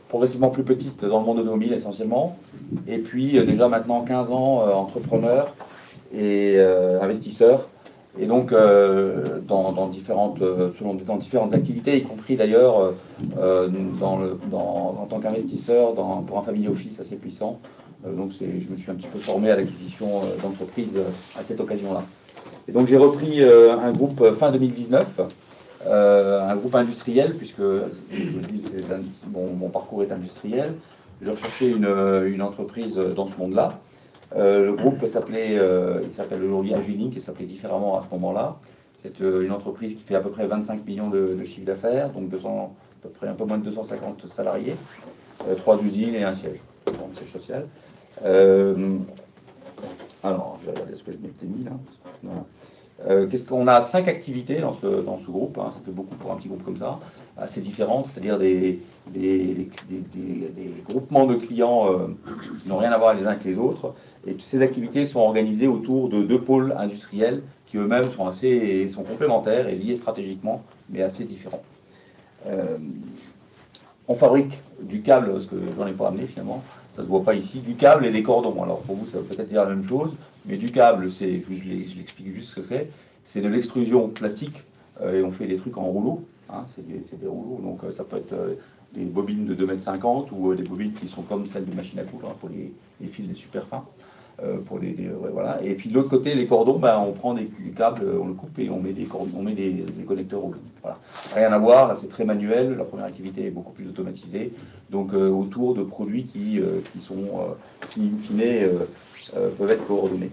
progressivement plus petites dans le monde automobile essentiellement. Et puis déjà maintenant 15 ans entrepreneur et investisseur. Et donc dans différentes activités, y compris d'ailleurs en tant qu'investisseur pour un family office assez puissant. Donc je me suis un petit peu formé à l'acquisition d'entreprises à cette occasion-là. Et donc j'ai repris un groupe fin 2019, un groupe industriel, puisque je le dis, mon parcours est industriel. Je recherchais une entreprise dans ce monde-là. Le groupe s'appelle aujourd'hui Agilink, et s'appelait différemment à ce moment-là. C'est une entreprise qui fait à peu près 25 millions de chiffre d'affaires, donc à peu près un peu moins de 250 salariés, 3 usines et un siège, un siège social. Alors, je vais regarder ce que je m'étais mis là. Voilà. Qu'est-ce qu'on a 5 activités dans ce groupe, hein, ça fait beaucoup pour un petit groupe comme ça, assez différentes, c'est-à-dire des groupements de clients qui n'ont rien à voir les uns que les autres. Et ces activités sont organisées autour de 2 pôles industriels qui eux-mêmes sont complémentaires et liés stratégiquement, mais assez différents. On fabrique du câble, parce que j'en ai pas amené finalement, ça ne se voit pas ici, du câble et des cordons. Alors pour vous, ça veut peut-être dire la même chose, mais du câble, je l'explique juste ce que c'est de l'extrusion plastique, et on fait des trucs en rouleau, hein, c'est des rouleaux, donc ça peut être des bobines de 2,50 m ou des bobines qui sont comme celles de machine à coudre, hein, pour les fils des super fins. Voilà. Et puis de l'autre côté, les cordons, on prend des câbles, on le coupe et on met des connecteurs au bout. Voilà. Rien à voir, là c'est très manuel, la première activité est beaucoup plus automatisée, donc autour de produits qui in fine, peuvent être coordonnés.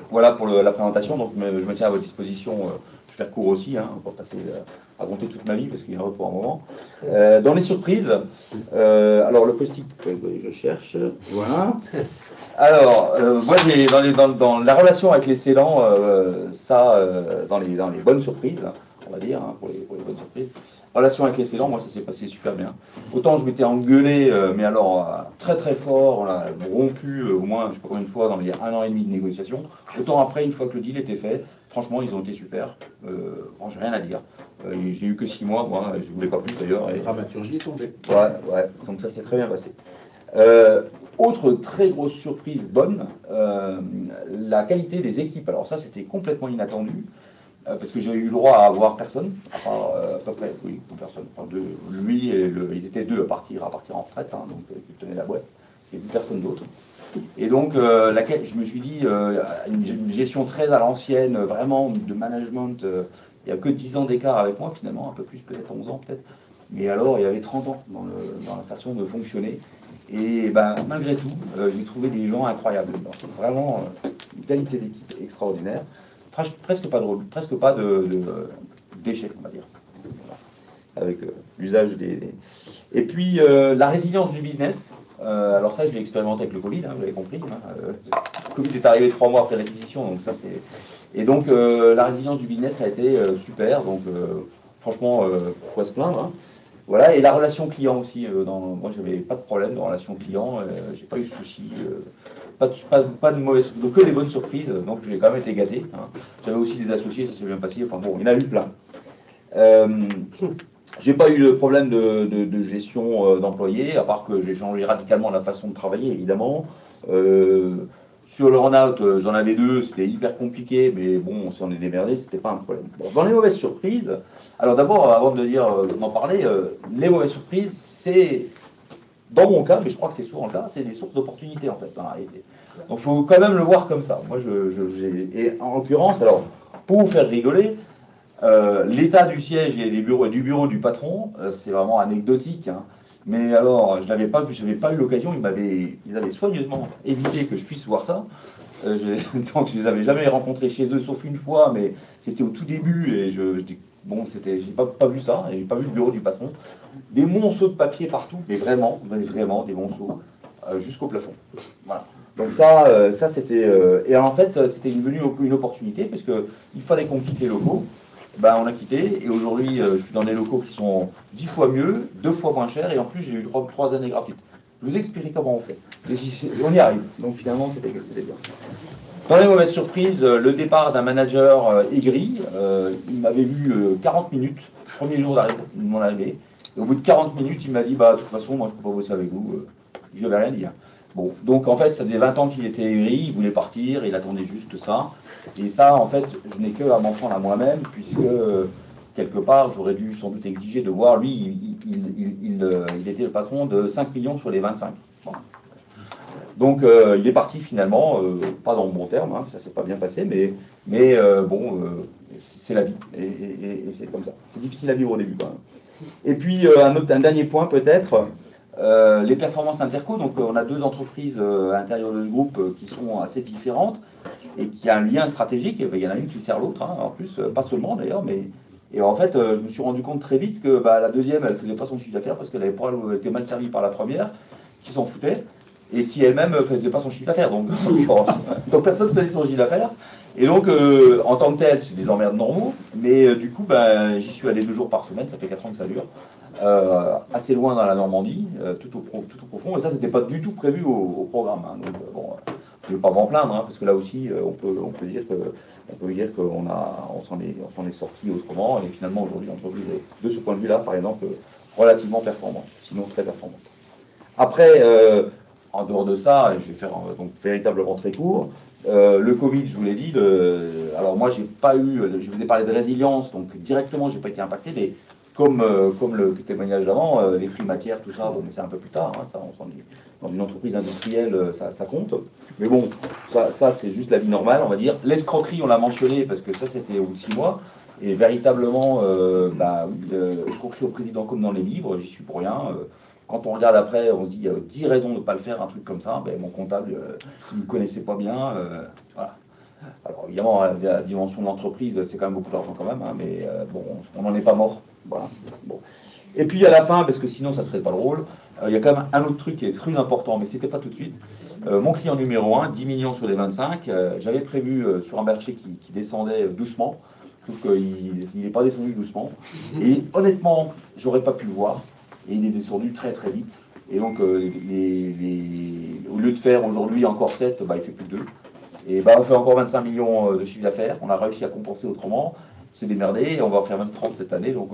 Voilà pour la présentation, donc je me tiens à votre disposition, je vais faire court aussi, hein, pour passer raconter toute ma vie, parce qu'il y en a pour un moment. Dans les surprises, alors le post-it, je cherche, voilà. Alors, moi, dans la relation avec les cédants, dans les bonnes surprises, on va dire, hein, pour les bonnes surprises, relation avec les cédants, moi, ça s'est passé super bien. Autant je m'étais engueulé, mais alors très très fort, on a rompu au moins, je ne sais pas combien de fois, dans les 1 an et demi de négociation. Autant après, une fois que le deal était fait, franchement, ils ont été super. Bon, j'ai rien à dire. J'ai eu que 6 mois, moi, je voulais pas plus d'ailleurs. La dramaturgie est tombée. Ouais, donc ça s'est très bien passé. Autre très grosse surprise bonne, la qualité des équipes. Alors ça, c'était complètement inattendu, parce que j'ai eu le droit à avoir personne, à peu près, oui, personne. Enfin, lui et ils étaient 2 à partir en retraite, hein, donc qui tenaient la boîte, et plus personne d'autre. Et donc, je me suis dit, une gestion très à l'ancienne, vraiment de management, il n'y a que 10 ans d'écart avec moi, finalement, un peu plus, peut-être 11 ans, peut-être. Mais alors, il y avait 30 ans dans la façon de fonctionner. Et ben, malgré tout, j'ai trouvé des gens incroyables. Donc, vraiment, une qualité d'équipe extraordinaire. Presque pas de d'échecs, on va dire. Voilà. Avec l'usage des... Et puis, la résilience du business. Alors ça, je l'ai expérimenté avec le Covid, hein, vous l'avez compris. Hein. Le Covid est arrivé 3 mois après l'acquisition, donc ça c'est... Et donc, la résilience du business a été super. Donc, franchement, pourquoi se plaindre, hein. Voilà, et la relation client aussi. Moi, j'avais pas de problème de relation client. J'ai pas eu de soucis. Pas de mauvaises, que des bonnes surprises. Donc, j'ai quand même été gâté, hein. J'avais aussi des associés, ça s'est bien passé. Enfin bon, il y en a eu plein. J'ai pas eu de problème de gestion d'employés, à part que j'ai changé radicalement la façon de travailler, évidemment. Sur le run-out, j'en avais 2, c'était hyper compliqué, mais bon, on s'en est démerdé, c'était pas un problème. Bon, dans les mauvaises surprises, alors d'abord, avant d'en parler, les mauvaises surprises, c'est, dans mon cas, mais je crois que c'est souvent le cas, c'est des sources d'opportunités en fait, en réalité. Donc il faut quand même le voir comme ça. Moi, et en l'occurrence, alors, pour vous faire rigoler, l'état du siège et du bureau du patron, c'est vraiment anecdotique, hein. Mais alors, je n'avais pas vu, j'avais pas eu l'occasion, ils avaient soigneusement évité que je puisse voir ça. Donc je les avais jamais rencontrés chez eux, sauf une fois, mais c'était au tout début, et j'ai pas vu ça, et j'ai pas vu le bureau du patron. Des monceaux de papier partout, mais vraiment des monceaux, jusqu'au plafond. Voilà. Donc ça c'était... et en fait, c'était une opportunité, parce qu'il fallait qu'on quitte les locaux. Ben, on a quitté, et aujourd'hui, je suis dans des locaux qui sont 10 fois mieux, 2 fois moins chers, et en plus, j'ai eu 3 années gratuites. Je vous expliquerai comment on fait. On y arrive. Donc finalement, c'était bien. Dans les mauvaises surprises, le départ d'un manager aigri, il m'avait vu 40 minutes, premier jour de mon arrivée, et au bout de 40 minutes, il m'a dit, bah, de toute façon, moi, je ne peux pas bosser avec vous, je vais rien dire. Bon, donc en fait, ça faisait 20 ans qu'il était aigri, il voulait partir, il attendait juste ça. Et ça, en fait, je n'ai que à m'en prendre à moi-même, puisque, quelque part, j'aurais dû sans doute exiger de voir, lui, il était le patron de 5 millions sur les 25. Bon. Donc, il est parti finalement, pas dans le bon terme, hein, ça s'est pas bien passé, mais bon, c'est la vie, et c'est comme ça. C'est difficile à vivre au début, quand même. Et puis, un dernier point, peut-être, les performances interco. Donc, on a 2 entreprises à l'intérieur du groupe qui sont assez différentes, et qui a un lien stratégique. Il y en a une qui sert l'autre, hein, en plus, pas seulement d'ailleurs, mais... Et en fait, je me suis rendu compte très vite que la deuxième, elle ne faisait pas son chiffre d'affaires parce qu'elle avait probablement été mal servie par la première, qui s'en foutait, et qui elle-même ne faisait pas son chiffre d'affaires. Donc personne ne faisait son chiffre d'affaires. Et donc, en tant que tel, c'est des emmerdes normaux, mais du coup, j'y suis allé 2 jours par semaine, ça fait 4 ans que ça dure, assez loin dans la Normandie, tout au profond, et ça, c'était pas du tout prévu au programme, hein. Donc, bon, je ne vais pas m'en plaindre, hein, parce que là aussi, on peut dire qu'on s'en est sorti autrement, et finalement, aujourd'hui, l'entreprise est, de ce point de vue-là, par exemple, relativement performante, sinon très performante. Après, en dehors de ça, je vais faire donc véritablement très court. Le Covid, je vous l'ai dit, alors moi, j'ai pas eu, je vous ai parlé de résilience, donc directement, j'ai pas été impacté, mais comme le témoignage d'avant, les prix matières, tout ça, bon, mais c'est un peu plus tard, hein, ça, on s'en est, dans une entreprise industrielle, ça compte. Mais bon, ça c'est juste la vie normale, on va dire. L'escroquerie, on l'a mentionné, parce que ça, c'était au bout de 6 mois, et véritablement, escroquerie au président comme dans les livres, j'y suis pour rien. Quand on regarde après, on se dit, il y a 10 raisons de ne pas le faire, un truc comme ça. Mon comptable, il ne me connaissait pas bien. Voilà. Alors évidemment, la dimension de l'entreprise, c'est quand même beaucoup d'argent quand même, hein, mais bon, on n'en est pas mort. Voilà. Bon. Et puis à la fin, parce que sinon ça serait pas drôle, il y a quand même un autre truc qui est très important, mais c'était pas tout de suite. Mon client numéro 1, 10 millions sur les 25, j'avais prévu sur un marché qui descendait doucement, sauf qu'il n'est pas descendu doucement. Et honnêtement, j'aurais pas pu le voir. Et il est descendu très très vite. Et donc, au lieu de faire aujourd'hui encore 7, il fait plus de 2. Et on fait encore 25 millions de chiffre d'affaires. On a réussi à compenser autrement. s'est démerdé, et on va en faire même 30 cette année, donc,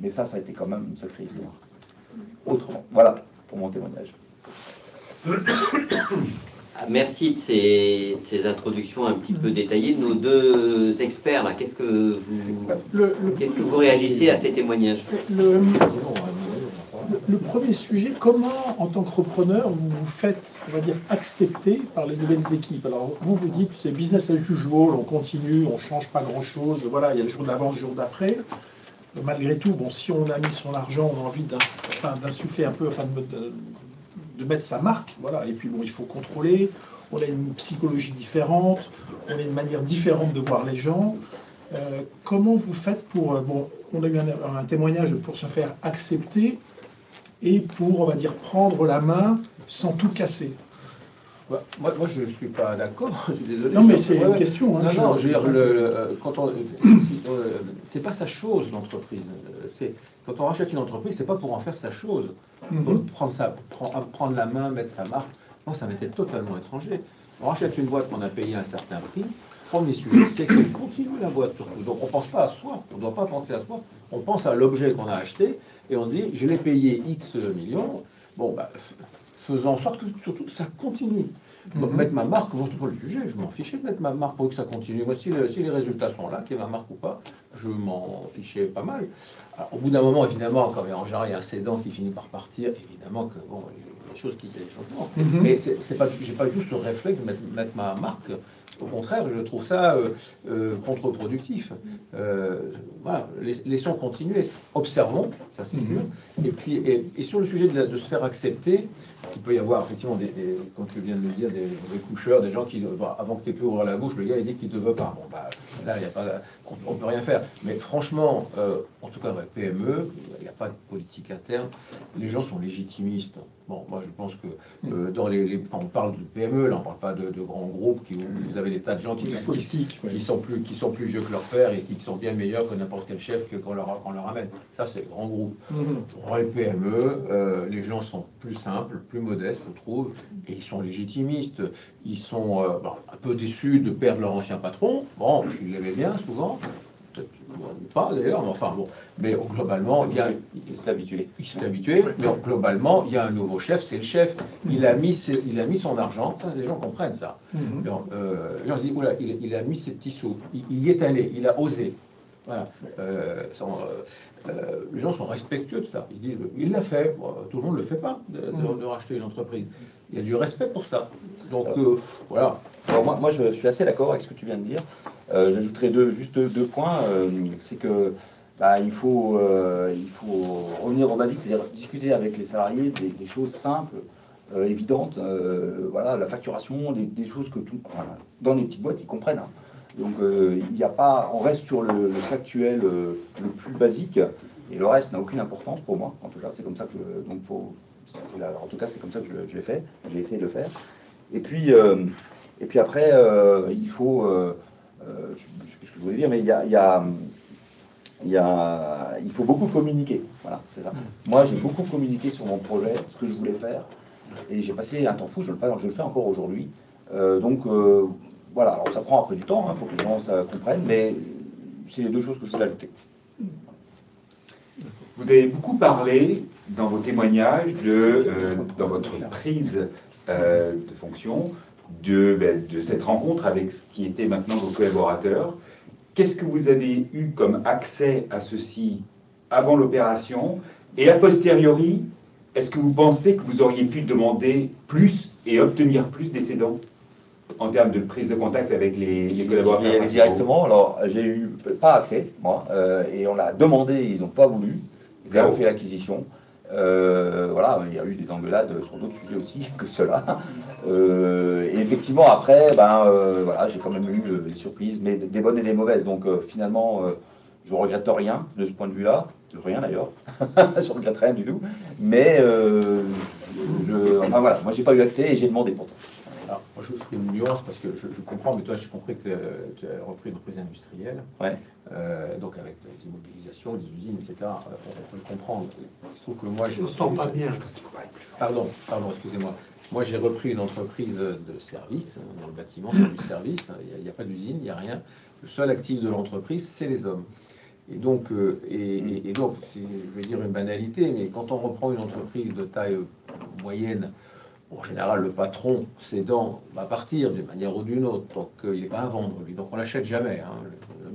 mais ça a été quand même une sacrée histoire. Autrement. Voilà pour mon témoignage. Merci de ces introductions un petit peu détaillées. Nos deux experts, là, qu'est-ce que vous réagissez à ces témoignages? Le premier sujet, comment, en tant qu'entrepreneur, vous vous faites, on va dire, accepter par les nouvelles équipes? Alors, vous dites, c'est business as usual, on continue, on ne change pas grand-chose, voilà, il y a le jour d'avant, le jour d'après. Malgré tout, bon, si on a mis son argent, on a envie d'insuffler un peu, de mettre sa marque, voilà, et puis bon, il faut contrôler, on a une psychologie différente, on a une manière différente de voir les gens. Comment vous faites pour, bon, on a eu un témoignage pour se faire accepter et pour, on va dire, prendre la main sans tout casser? Moi, je ne suis pas d'accord, je suis désolé. Non, mais c'est une question. Hein, non, je veux dire, c'est pas sa chose, l'entreprise. Quand on rachète une entreprise, c'est pas pour en faire sa chose. Prendre la main, mettre sa marque, moi, ça m'était totalement étranger. On rachète une boîte qu'on a payé un certain prix. Le premier sujet, c'est qu'elle continue la boîte, surtout. Donc, on ne pense pas à soi, on ne doit pas penser à soi. On pense à l'objet qu'on a acheté et on se dit, je l'ai payé X millions. Bon, bah, faisons en sorte que surtout ça continue. Mettre ma marque, c'est pas le sujet, je m'en fichais de mettre ma marque pour que ça continue. Moi, si les résultats sont là, qu'il y ait ma marque ou pas, je m'en fichais pas mal. Alors, au bout d'un moment, évidemment, quand en général il y a un cédant qui finit par partir, évidemment que bon, les choses qui font des changements. Mais j'ai pas du tout ce réflexe de mettre ma marque. Au contraire, je trouve ça contre-productif. Voilà, laissons continuer, observons, ça c'est sûr. Et puis, et sur le sujet de se faire accepter, il peut y avoir effectivement, comme tu viens de le dire, des coucheurs, des gens qui, avant que tu aies pu ouvrir la bouche, le gars il dit qu'il ne te veut pas. Bon, bah, là, on ne peut rien faire. Mais franchement, en tout cas, PME, il n'y a pas de politique interne. Les gens sont légitimistes. Bon, moi, je pense que dans on parle de PME, là, on ne parle pas de grands groupes où vous avez des tas de gens qui sont plus vieux que leur père et qui sont bien meilleurs que n'importe quel chef qu'on leur amène. Ça, c'est grand groupe. Dans les PME, les gens sont plus simples, plus modestes, je trouve, et ils sont légitimistes. Ils sont un peu déçus de perdre leur ancien patron. Bon, ils l'aimaient bien, souvent. Pas d'ailleurs, mais enfin bon. Mais globalement, il s'est habitué. Il s'est habitué, mais globalement, il y a un nouveau chef, c'est le chef. Il a mis son argent, les gens comprennent ça. Les gens disent, oula, il a mis ses petits sous, il y est allé, il a osé. Voilà. Les gens sont respectueux de ça. Ils se disent, il l'a fait. Bon, tout le monde ne le fait pas, de racheter une entreprise. Il y a du respect pour ça. Donc, voilà. Alors moi, je suis assez d'accord avec ce que tu viens de dire. J'ajouterai juste deux points. C'est que il faut revenir au basique, c'est-à-dire discuter avec les salariés des choses simples, évidentes. Voilà, la facturation, des choses que dans les petites boîtes, ils comprennent. Hein. Donc, il n'y a pas, on reste sur le factuel le plus basique, et le reste n'a aucune importance pour moi. En tout cas, c'est comme ça que en tout cas, c'est comme ça que je l'ai fait. J'ai essayé de le faire. Et puis après, il faut, je ne sais plus ce que je voulais dire, mais il faut beaucoup communiquer. Voilà, c'est ça. Moi, j'ai beaucoup communiqué sur mon projet, ce que je voulais faire, et j'ai passé un temps fou. Je le fais encore aujourd'hui. Voilà, alors ça prend après du temps, il faut que les gens ça comprennent, mais c'est les deux choses que je voulais ajouter. Vous avez beaucoup parlé dans vos témoignages, dans votre prise de fonction, de cette rencontre avec ce qui était maintenant vos collaborateurs. Qu'est-ce que vous avez eu comme accès à ceci avant l'opération? Et a posteriori, est-ce que vous pensez que vous auriez pu demander plus et obtenir plus des cédants en termes de prise de contact avec les collaborateurs? Directement, alors j'ai eu pas accès, moi, et on l'a demandé, ils n'ont pas voulu. Ils ont fait l'acquisition. Voilà, il y a eu des engueulades sur d'autres sujets aussi que cela. Et effectivement, après, voilà, j'ai quand même eu des surprises, mais des bonnes et des mauvaises. Donc finalement, je ne regrette rien de ce point de vue-là. Rien d'ailleurs. Je ne regrette rien du tout. Mais enfin, voilà, moi, j'ai pas eu accès et j'ai demandé pourtant. Alors, moi, je fais une nuance parce que je comprends, mais toi, j'ai compris que tu as repris une prise industrielle. Ouais. Donc, avec les immobilisations, les usines, etc., on peut le comprendre. Il se trouve que moi, je ne sens pas bien. Pardon, excusez-moi. Moi, j'ai repris une entreprise de service. Dans le bâtiment, c'est du service. Il n'y a pas d'usine, il n'y a rien. Le seul actif de l'entreprise, c'est les hommes. Et donc, je vais dire une banalité, mais quand on reprend une entreprise de taille moyenne, en général, le patron cédant va partir d'une manière ou d'une autre, donc il n'est pas à vendre, lui. Donc on l'achète jamais. Hein.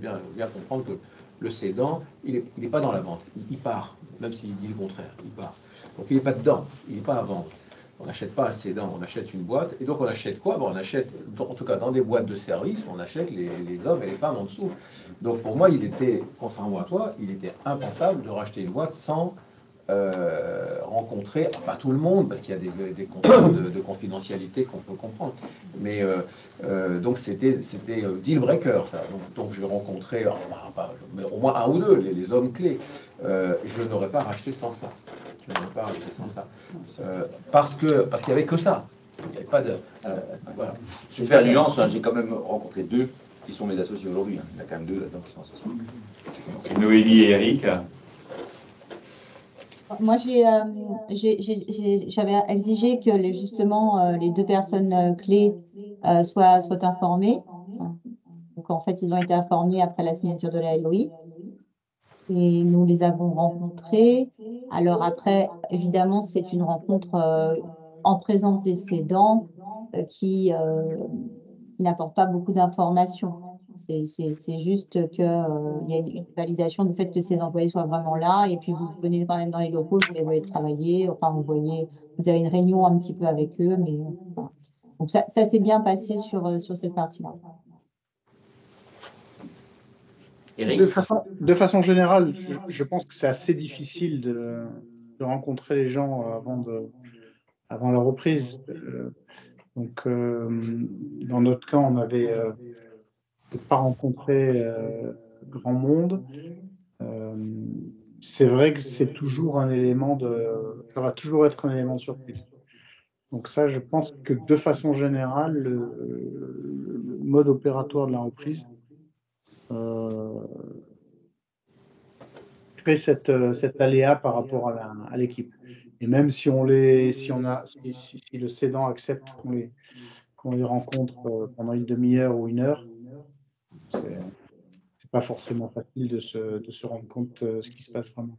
Il faut bien comprendre que le cédant, il n'est pas dans la vente, il part, même s'il dit le contraire, il part. Donc il n'est pas dedans, il n'est pas à vendre. On n'achète pas un cédant, on achète une boîte. Et donc on achète quoi? Bon, on achète, en tout cas dans des boîtes de service, on achète les hommes et les femmes en dessous. Donc pour moi, il était, contrairement à toi, il était impensable de racheter une boîte sans rencontrer, pas tout le monde, parce qu'il y a des contrats de confidentialité qu'on peut comprendre. Mais donc c'était deal breaker, ça. Donc je rencontrais au moins un ou deux, les hommes clés. Je n'aurais pas racheté sans ça. Je n'aurais pas racheté sans ça. Parce qu'il n'y avait que ça. Il n'y avait pas de. Voilà. Je vais faire une nuance, hein, j'ai quand même rencontré deux qui sont mes associés aujourd'hui. Hein. Il y en a quand même deux là-dedans qui sont associés. C'est Noélie et Eric. Moi, j'avais exigé que justement les deux personnes clés soient informées. Donc, en fait, ils ont été informés après la signature de la LOI. Et nous les avons rencontrés. Alors après, évidemment, c'est une rencontre en présence des cédants qui n'apporte pas beaucoup d'informations. C'est juste qu'il y a une validation du fait que ces employés soient vraiment là, et puis vous venez quand même dans les locaux, vous les voyez travailler, enfin vous avez une réunion un petit peu avec eux, mais voilà. Donc ça s'est bien passé sur cette partie-là. Eric? De façon générale, je pense que c'est assez difficile de rencontrer les gens avant la reprise. Donc, dans notre cas, on n'avait pas rencontré grand monde. C'est vrai que c'est toujours un élément ça va toujours être un élément de surprise. Donc ça, je pense que de façon générale, le mode opératoire de la reprise crée cet aléa par rapport à l'équipe. Et même si le cédant accepte qu'on les rencontre pendant une demi-heure ou une heure, c'est pas forcément facile de se rendre compte de ce qui se passe vraiment.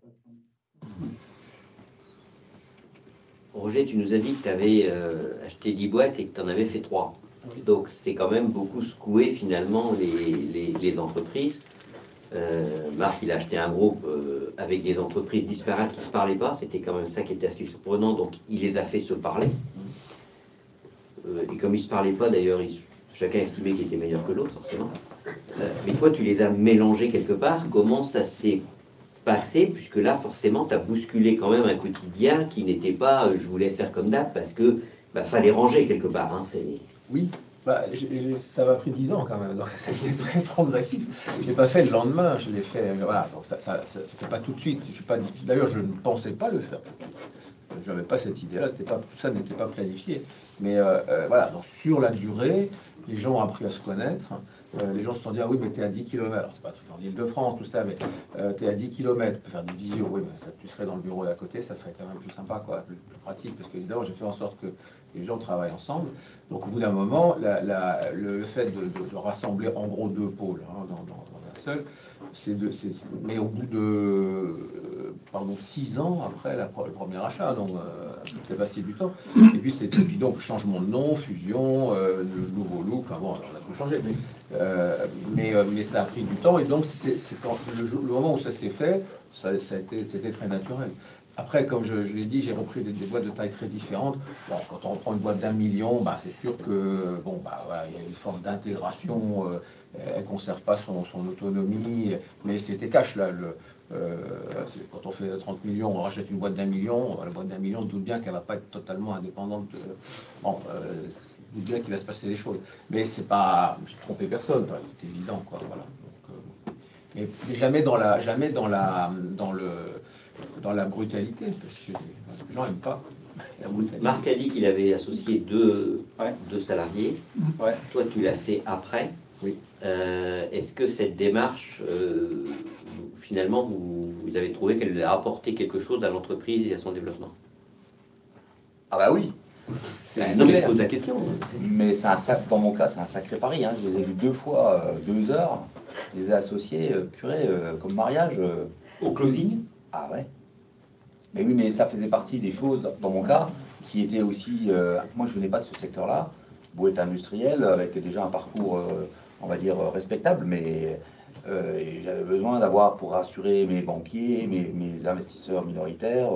Roger, tu nous as dit que tu avais acheté 10 boîtes et que tu en avais fait 3. Oui. Donc c'est quand même beaucoup secoué finalement les entreprises. Marc, il a acheté un groupe avec des entreprises disparates qui ne se parlaient pas. C'était quand même ça qui était assez surprenant. Donc il les a fait se parler. Et comme ils ne se parlaient pas, d'ailleurs, chacun estimait qu'il était meilleur que l'autre, forcément. Mais toi, tu les as mélangés quelque part. Comment ça s'est passé? Puisque là, forcément, tu as bousculé quand même un quotidien qui n'était pas je vous laisse faire comme d'hab, parce que fallait ranger quelque part. Hein, oui, ça m'a pris 10 ans quand même, donc ça a été très progressif. Je ne l'ai pas fait le lendemain, je l'ai fait. Voilà, donc ça fait pas tout de suite. D'ailleurs, je ne pensais pas le faire. Je n'avais pas cette idée-là, tout ça n'était pas planifié. Mais voilà, donc sur la durée, les gens ont appris à se connaître. Les gens se sont dit, ah oui, mais tu es à 10 km. Alors, c'est pas en Ile-de-France, tout ça, mais tu es à 10 km, tu peux faire des visios. Oui, mais tu serais dans le bureau d'à côté, ça serait quand même plus sympa, quoi, plus pratique. Parce qu'évidemment, j'ai fait en sorte que les gens travaillent ensemble. Donc, au bout d'un moment, le fait de rassembler en gros 2 pôles dans un seul, mais au bout de 6 ans après le premier achat, donc c'est passé du temps. Et puis donc changement de nom, fusion, le nouveau look, enfin bon, on a tout changé. Mais ça a pris du temps, et donc c'est quand le moment où ça s'est fait, c'était très naturel. Après, comme je l'ai dit, j'ai repris des boîtes de taille très différentes. Bon, quand on reprend une boîte d'1 million, c'est sûr que voilà, il y a une forme d'intégration. Elle ne conserve pas son autonomie, mais c'était cash là. Quand on fait 30 millions, on rachète une boîte d'1 million. La boîte d'1 million, on se doute bien qu'elle ne va pas être totalement indépendante. On se doute bien qu'il va se passer des choses. Mais c'est pas, j'ai trompé personne. C'est évident, quoi. Voilà. Donc, mais jamais dans la brutalité, parce que les gens n'aiment pas. Marc a dit qu'il avait associé deux salariés. Ouais. Toi, tu l'as fait après. Oui. Est-ce que cette démarche, finalement, vous avez trouvé qu'elle a apporté quelque chose à l'entreprise et à son développement? Ah bah oui. Non, mais je pose la question. Mais dans mon cas, c'est un sacré pari. Hein. Je les ai vus 2 fois, 2 heures. Je les ai associés, purée, comme mariage. Au closing? Ah ouais. Mais oui, mais ça faisait partie des choses, dans mon cas, qui étaient aussi... moi, je venais pas de ce secteur-là, beau être industriel, avec déjà un parcours, on va dire, respectable, mais j'avais besoin d'avoir, pour rassurer mes banquiers, mes investisseurs minoritaires,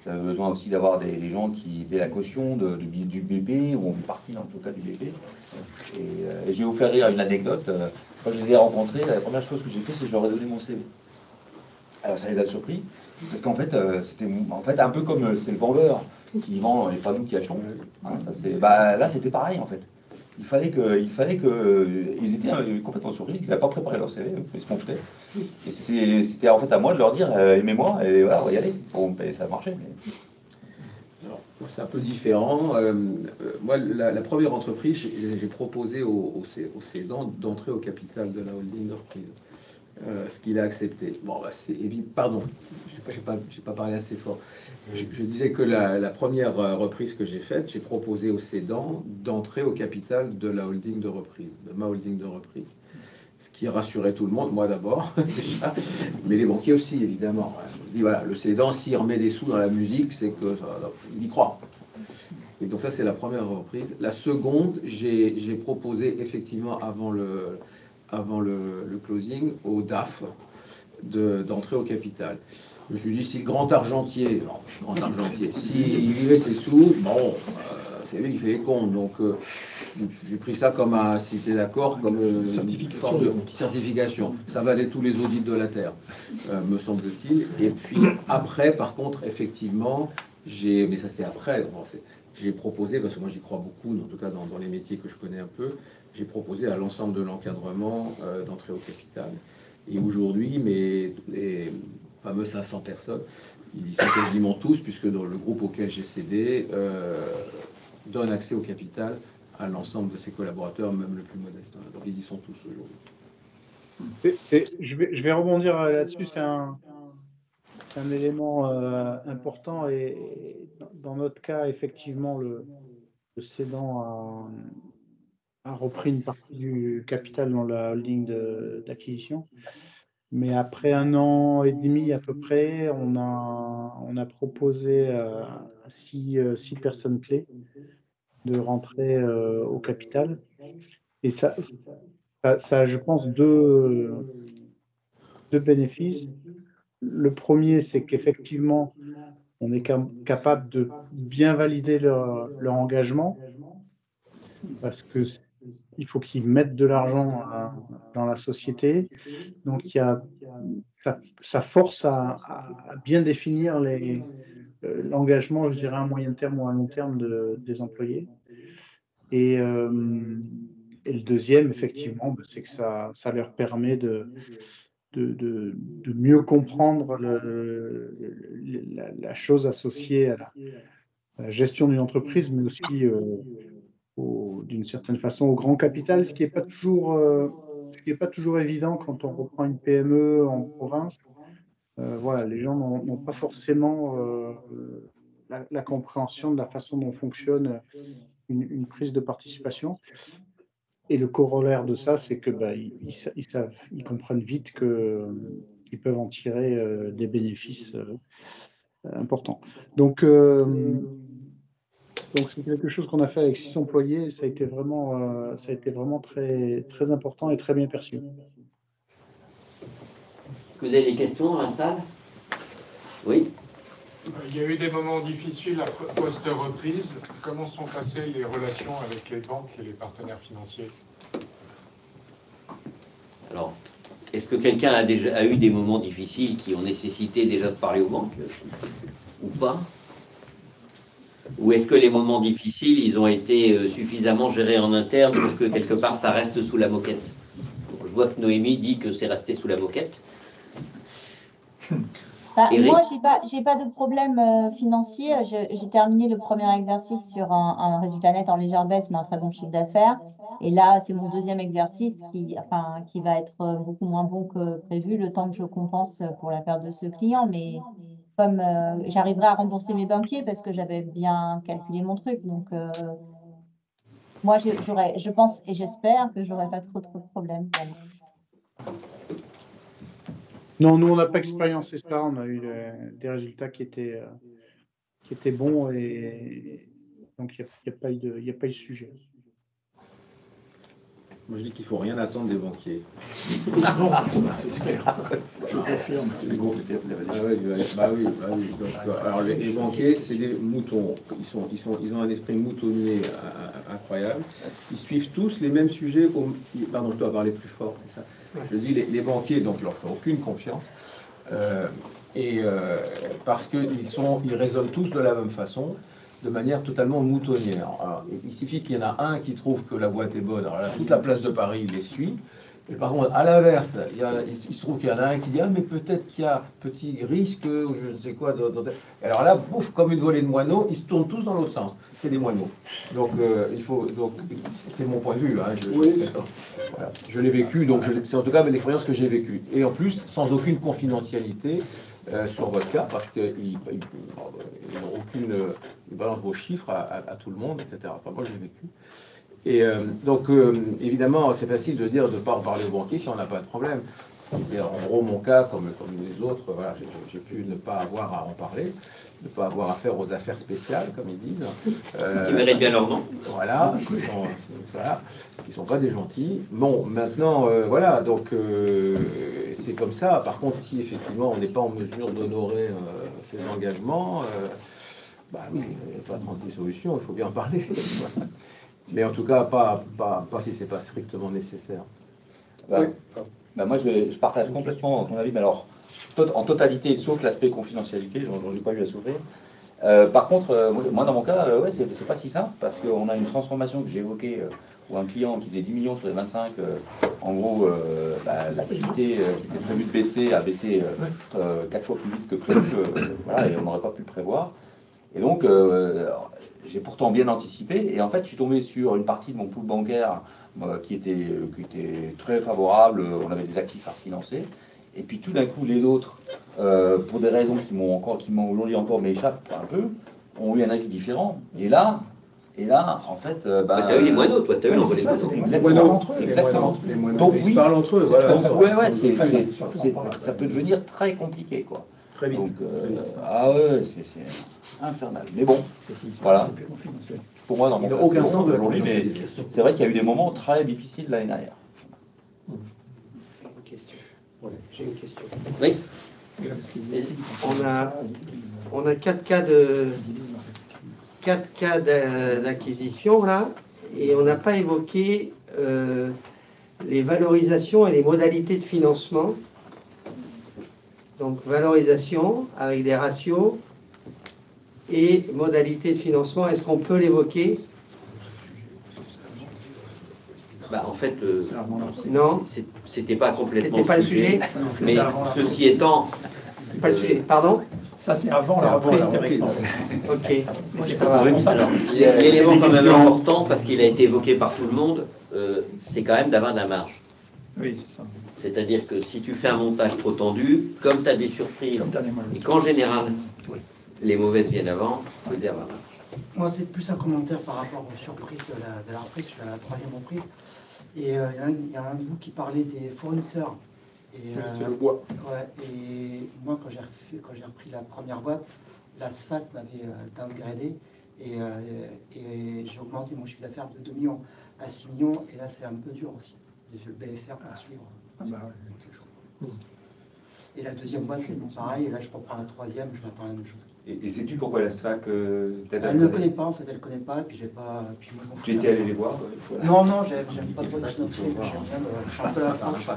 j'avais besoin aussi d'avoir des gens qui étaient la caution du BP, ou une partie, en tout cas, du BP. Et j'ai offert rire une anecdote. Quand je les ai rencontrés, la première chose que j'ai fait, c'est que je leur ai donné mon CV. Alors ça les a surpris, parce qu'en fait, c'était un peu comme c'est le vendeur qui vend et pas nous qui achetons. Hein, là, c'était pareil en fait. Il fallait ils étaient complètement surpris, ils n'avaient pas préparé leur CV, ils se confetaient. Et c'était en fait à moi de leur dire aimez-moi et voilà, on va y aller. Bon, ben, ça a marché. Mais... C'est un peu différent. Moi, la première entreprise, j'ai proposé au cédant d'entrer au capital de la holding de reprise. Ce qu'il a accepté. Bon, bah, c'est évident. Pardon, j'ai pas parlé assez fort. Je disais que la première reprise que j'ai faite, j'ai proposé au cédant d'entrer au capital de la holding de reprise, de ma holding de reprise. Ce qui rassurait tout le monde, moi d'abord, déjà, mais les banquiers aussi, évidemment. Je dis, voilà, le cédant, s'il remet des sous dans la musique, c'est que il y croit. Et donc ça, c'est la première reprise. La seconde, j'ai proposé effectivement avant le closing au DAF d'entrer au capital. Je me suis dit, si le grand argentier, s'il vivait ses sous, bon, c'est lui qui fait les comptes. Donc j'ai pris ça comme un, si tu es d'accord, comme une sorte de certification. Ça valait tous les audits de la Terre, me semble-t-il. Et puis après, par contre, effectivement, mais ça c'est après, j'ai proposé, parce que moi j'y crois beaucoup, en tout cas dans les métiers que je connais un peu, j'ai proposé à l'ensemble de l'encadrement d'entrer au capital. Et aujourd'hui, les fameux 500 personnes, ils y sont quasiment tous, puisque dans le groupe auquel j'ai cédé, donne accès au capital à l'ensemble de ses collaborateurs, même le plus modeste. Donc ils y sont tous aujourd'hui. Je vais rebondir là-dessus, c'est un élément important, et dans notre cas, effectivement, le cédant a repris une partie du capital dans la holding d'acquisition. Mais après 1 an et demi à peu près, on a proposé à 6 personnes clés de rentrer au capital. Et ça a, je pense, deux bénéfices. Le premier, c'est qu'effectivement, on est capable de bien valider leur engagement, parce que il faut qu'ils mettent de l'argent dans la société. Donc, ça force à bien définir l'engagement, je dirais, à moyen terme ou à long terme des employés. Et le deuxième, effectivement, c'est que ça leur permet de mieux comprendre la chose associée à la gestion d'une entreprise, mais aussi d'une certaine façon au grand capital, ce qui n'est pas toujours évident quand on reprend une PME en province. Voilà, les gens n'ont pas forcément la compréhension de la façon dont fonctionne une prise de participation. Et le corollaire de ça, c'est que ils comprennent vite qu'ils peuvent en tirer des bénéfices importants. Donc c'est quelque chose qu'on a fait avec 6 employés, et ça a été vraiment très, très important et très bien perçu. Est-ce que vous avez des questions dans la salle? Oui. Il y a eu des moments difficiles post-reprise. Comment sont passées les relations avec les banques et les partenaires financiers? Alors, est-ce que quelqu'un a eu des moments difficiles qui ont nécessité déjà de parler aux banques ou pas? Ou est-ce que les moments difficiles, ils ont été suffisamment gérés en interne pour que quelque part ça reste sous la moquette? Je vois que Noémie dit que c'est resté sous la moquette. Moi, j'ai pas de problème financier. J'ai terminé le premier exercice sur un résultat net en légère baisse, mais un très bon chiffre d'affaires. Et là, c'est mon deuxième exercice qui va être beaucoup moins bon que prévu, le temps que je compense pour la perte de ce client. Mais comme j'arriverai à rembourser mes banquiers parce que j'avais bien calculé mon truc. Donc, moi, je pense et j'espère que j'aurai pas trop de problèmes. Voilà. Non, nous, on n'a pas expériencé ça. On a eu des résultats qui étaient bons et donc il n'y a pas eu de sujet. Moi, je dis qu'il ne faut rien attendre des banquiers. Non, c'est clair. Je confirme. Bah oui. Donc, alors, les banquiers, c'est des moutons. Ils ont un esprit moutonnier incroyable. Ils suivent tous les mêmes sujets. Pardon, je dois parler plus fort. C'est ça. Je dis les banquiers, donc, je leur fais aucune confiance. Parce qu'ils raisonnent tous de la même façon, de manière totalement moutonnière. Alors, il suffit qu'il y en a un qui trouve que la boîte est bonne, alors là, toute la place de Paris les suit. Et par contre, à l'inverse, il se trouve qu'il y en a un qui dit « Ah, mais peut-être qu'il y a petit risque, ou je ne sais quoi. » Et alors là, bouf, comme une volée de moineaux, ils se tournent tous dans l'autre sens. C'est des moineaux. Donc, c'est mon point de vue. Hein, voilà. Je l'ai vécu, donc c'est en tout cas l'expérience que j'ai vécue. Et en plus, sans aucune confidentialité sur votre cas, parce qu'ils n'ont aucune... Ils balancent vos chiffres à tout le monde, etc. Enfin, moi, je l'ai vécu. Et donc, évidemment, c'est facile de dire de ne pas en parler aux banquiers si on n'a pas de problème. Et en gros, mon cas, comme les autres, voilà, j'ai pu ne pas avoir à en parler, ne pas avoir affaire aux affaires spéciales, comme ils disent. Qui méritent bien leur nom. Voilà, qui sont pas des gentils. Bon, maintenant, voilà, donc c'est comme ça. Par contre, si effectivement on n'est pas en mesure d'honorer ses engagements, bah oui, il n'y a pas 36 solutions, il faut bien en parler. Mais en tout cas, pas si ce n'est pas strictement nécessaire. Moi, je partage complètement ton avis, mais alors, en totalité, sauf l'aspect confidentialité, dont j'ai pas eu à souffrir. Par contre, moi, dans mon cas, c'est pas si simple, parce qu'on a une transformation que j'ai évoquée, où un client qui faisait 10 millions sur les 25, en gros, l'activité qui était prévue de baisser a baissé 4 fois plus vite que prévu, voilà, et on n'aurait pas pu le prévoir. Et donc, j'ai pourtant bien anticipé, et en fait, je suis tombé sur une partie de mon pool bancaire qui était très favorable. On avait des actifs à refinancer, et puis tout d'un coup, les autres, pour des raisons qui m'ont aujourd'hui encore m'échappent un peu, ont eu un avis différent. Et là, en fait, tu as eu les moineaux, toi, tu as eu l'envolée de moineaux. Exactement. Donc oui, ils parlent entre eux. Voilà. Donc ça peut devenir très compliqué, quoi. Très vite. Donc, c'est infernal. Mais bon, voilà. Pour moi, dans mon cas, aucun sens aujourd'hui, mais c'est vrai qu'il y a eu des moments très difficiles l'année dernière. J'ai une question. Oui. On a 4 cas d'acquisition là, et on n'a pas évoqué les valorisations et les modalités de financement. Donc valorisation avec des ratios et modalités de financement, est-ce qu'on peut l'évoquer? En fait, non, c'était pas complètement pas le sujet. Mais ceci étant, pas le sujet. Pardon? Ça, c'est avant la reprise territoriale. Ok. L'élément quand même important, parce qu'il a été évoqué par tout le monde, c'est quand même d'avoir de la marge. Oui, c'est ça. C'est-à-dire que si tu fais un montage trop tendu, comme tu as des surprises, et qu'en général, les mauvaises viennent avant, il faut aider à avoir la marge. Moi, c'est plus un commentaire par rapport aux surprises de la reprise. Je suis à la 3e reprise. Et il y a un de vous qui parlait des fournisseurs. C'est le bois. Ouais, et moi, quand j'ai repris la première boîte, l'ASPHALT m'avait downgradé et j'ai augmenté mon chiffre d'affaires de 2 millions à 6 millions. Et là, c'est un peu dur aussi. J'ai le BFR pour suivre. Et la 2e boîte, c'est pareil. Et là, je reprends la 3e, je m'attends à la même chose. Et sais-tu pourquoi la SFAC elle ne connaît pas, en fait, elle ne connaît pas. Et puis, j'ai pas. Puis moi, tu étais allé les voir? Non, j'aime pas trop le financier. Je suis un peu l'approche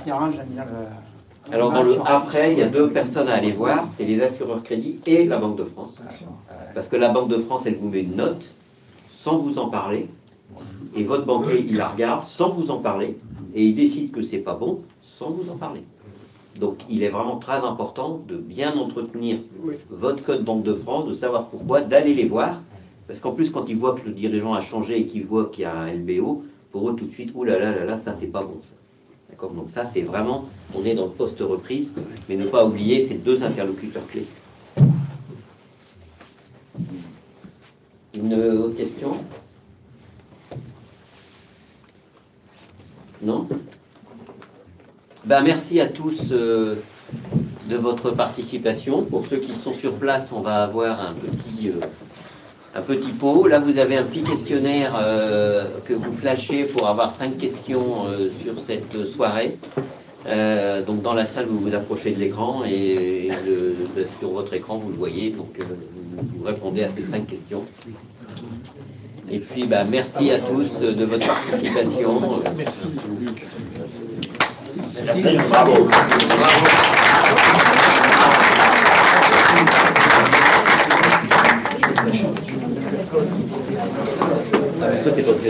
terrain, j'aime bien le. Alors, après, il y a 2 personnes à aller voir, c'est les assureurs crédits et la Banque de France. Parce que la Banque de France, elle vous met une note sans vous en parler. Et votre banquier, il la regarde sans vous en parler. Et il décide que c'est pas bon sans vous en parler. Donc, il est vraiment très important de bien entretenir votre code Banque de France, de savoir pourquoi, d'aller les voir. Parce qu'en plus, quand ils voient que le dirigeant a changé et qu'ils voient qu'il y a un LBO, pour eux, tout de suite, ouh là là là là, ça, c'est pas bon. Ça. D'accord? Donc ça, c'est vraiment, on est dans le post-reprise, mais ne pas oublier ces deux interlocuteurs clés. Une autre question? Non? Ben, merci à tous de votre participation. Pour ceux qui sont sur place, on va avoir un petit pot. Là, vous avez un petit questionnaire que vous flashez pour avoir 5 questions sur cette soirée. Donc dans la salle, vous vous approchez de l'écran et sur votre écran, vous le voyez. Donc vous répondez à ces 5 questions. Et puis, bah, merci à tous de votre participation. Merci. Merci. Bravo. Bravo.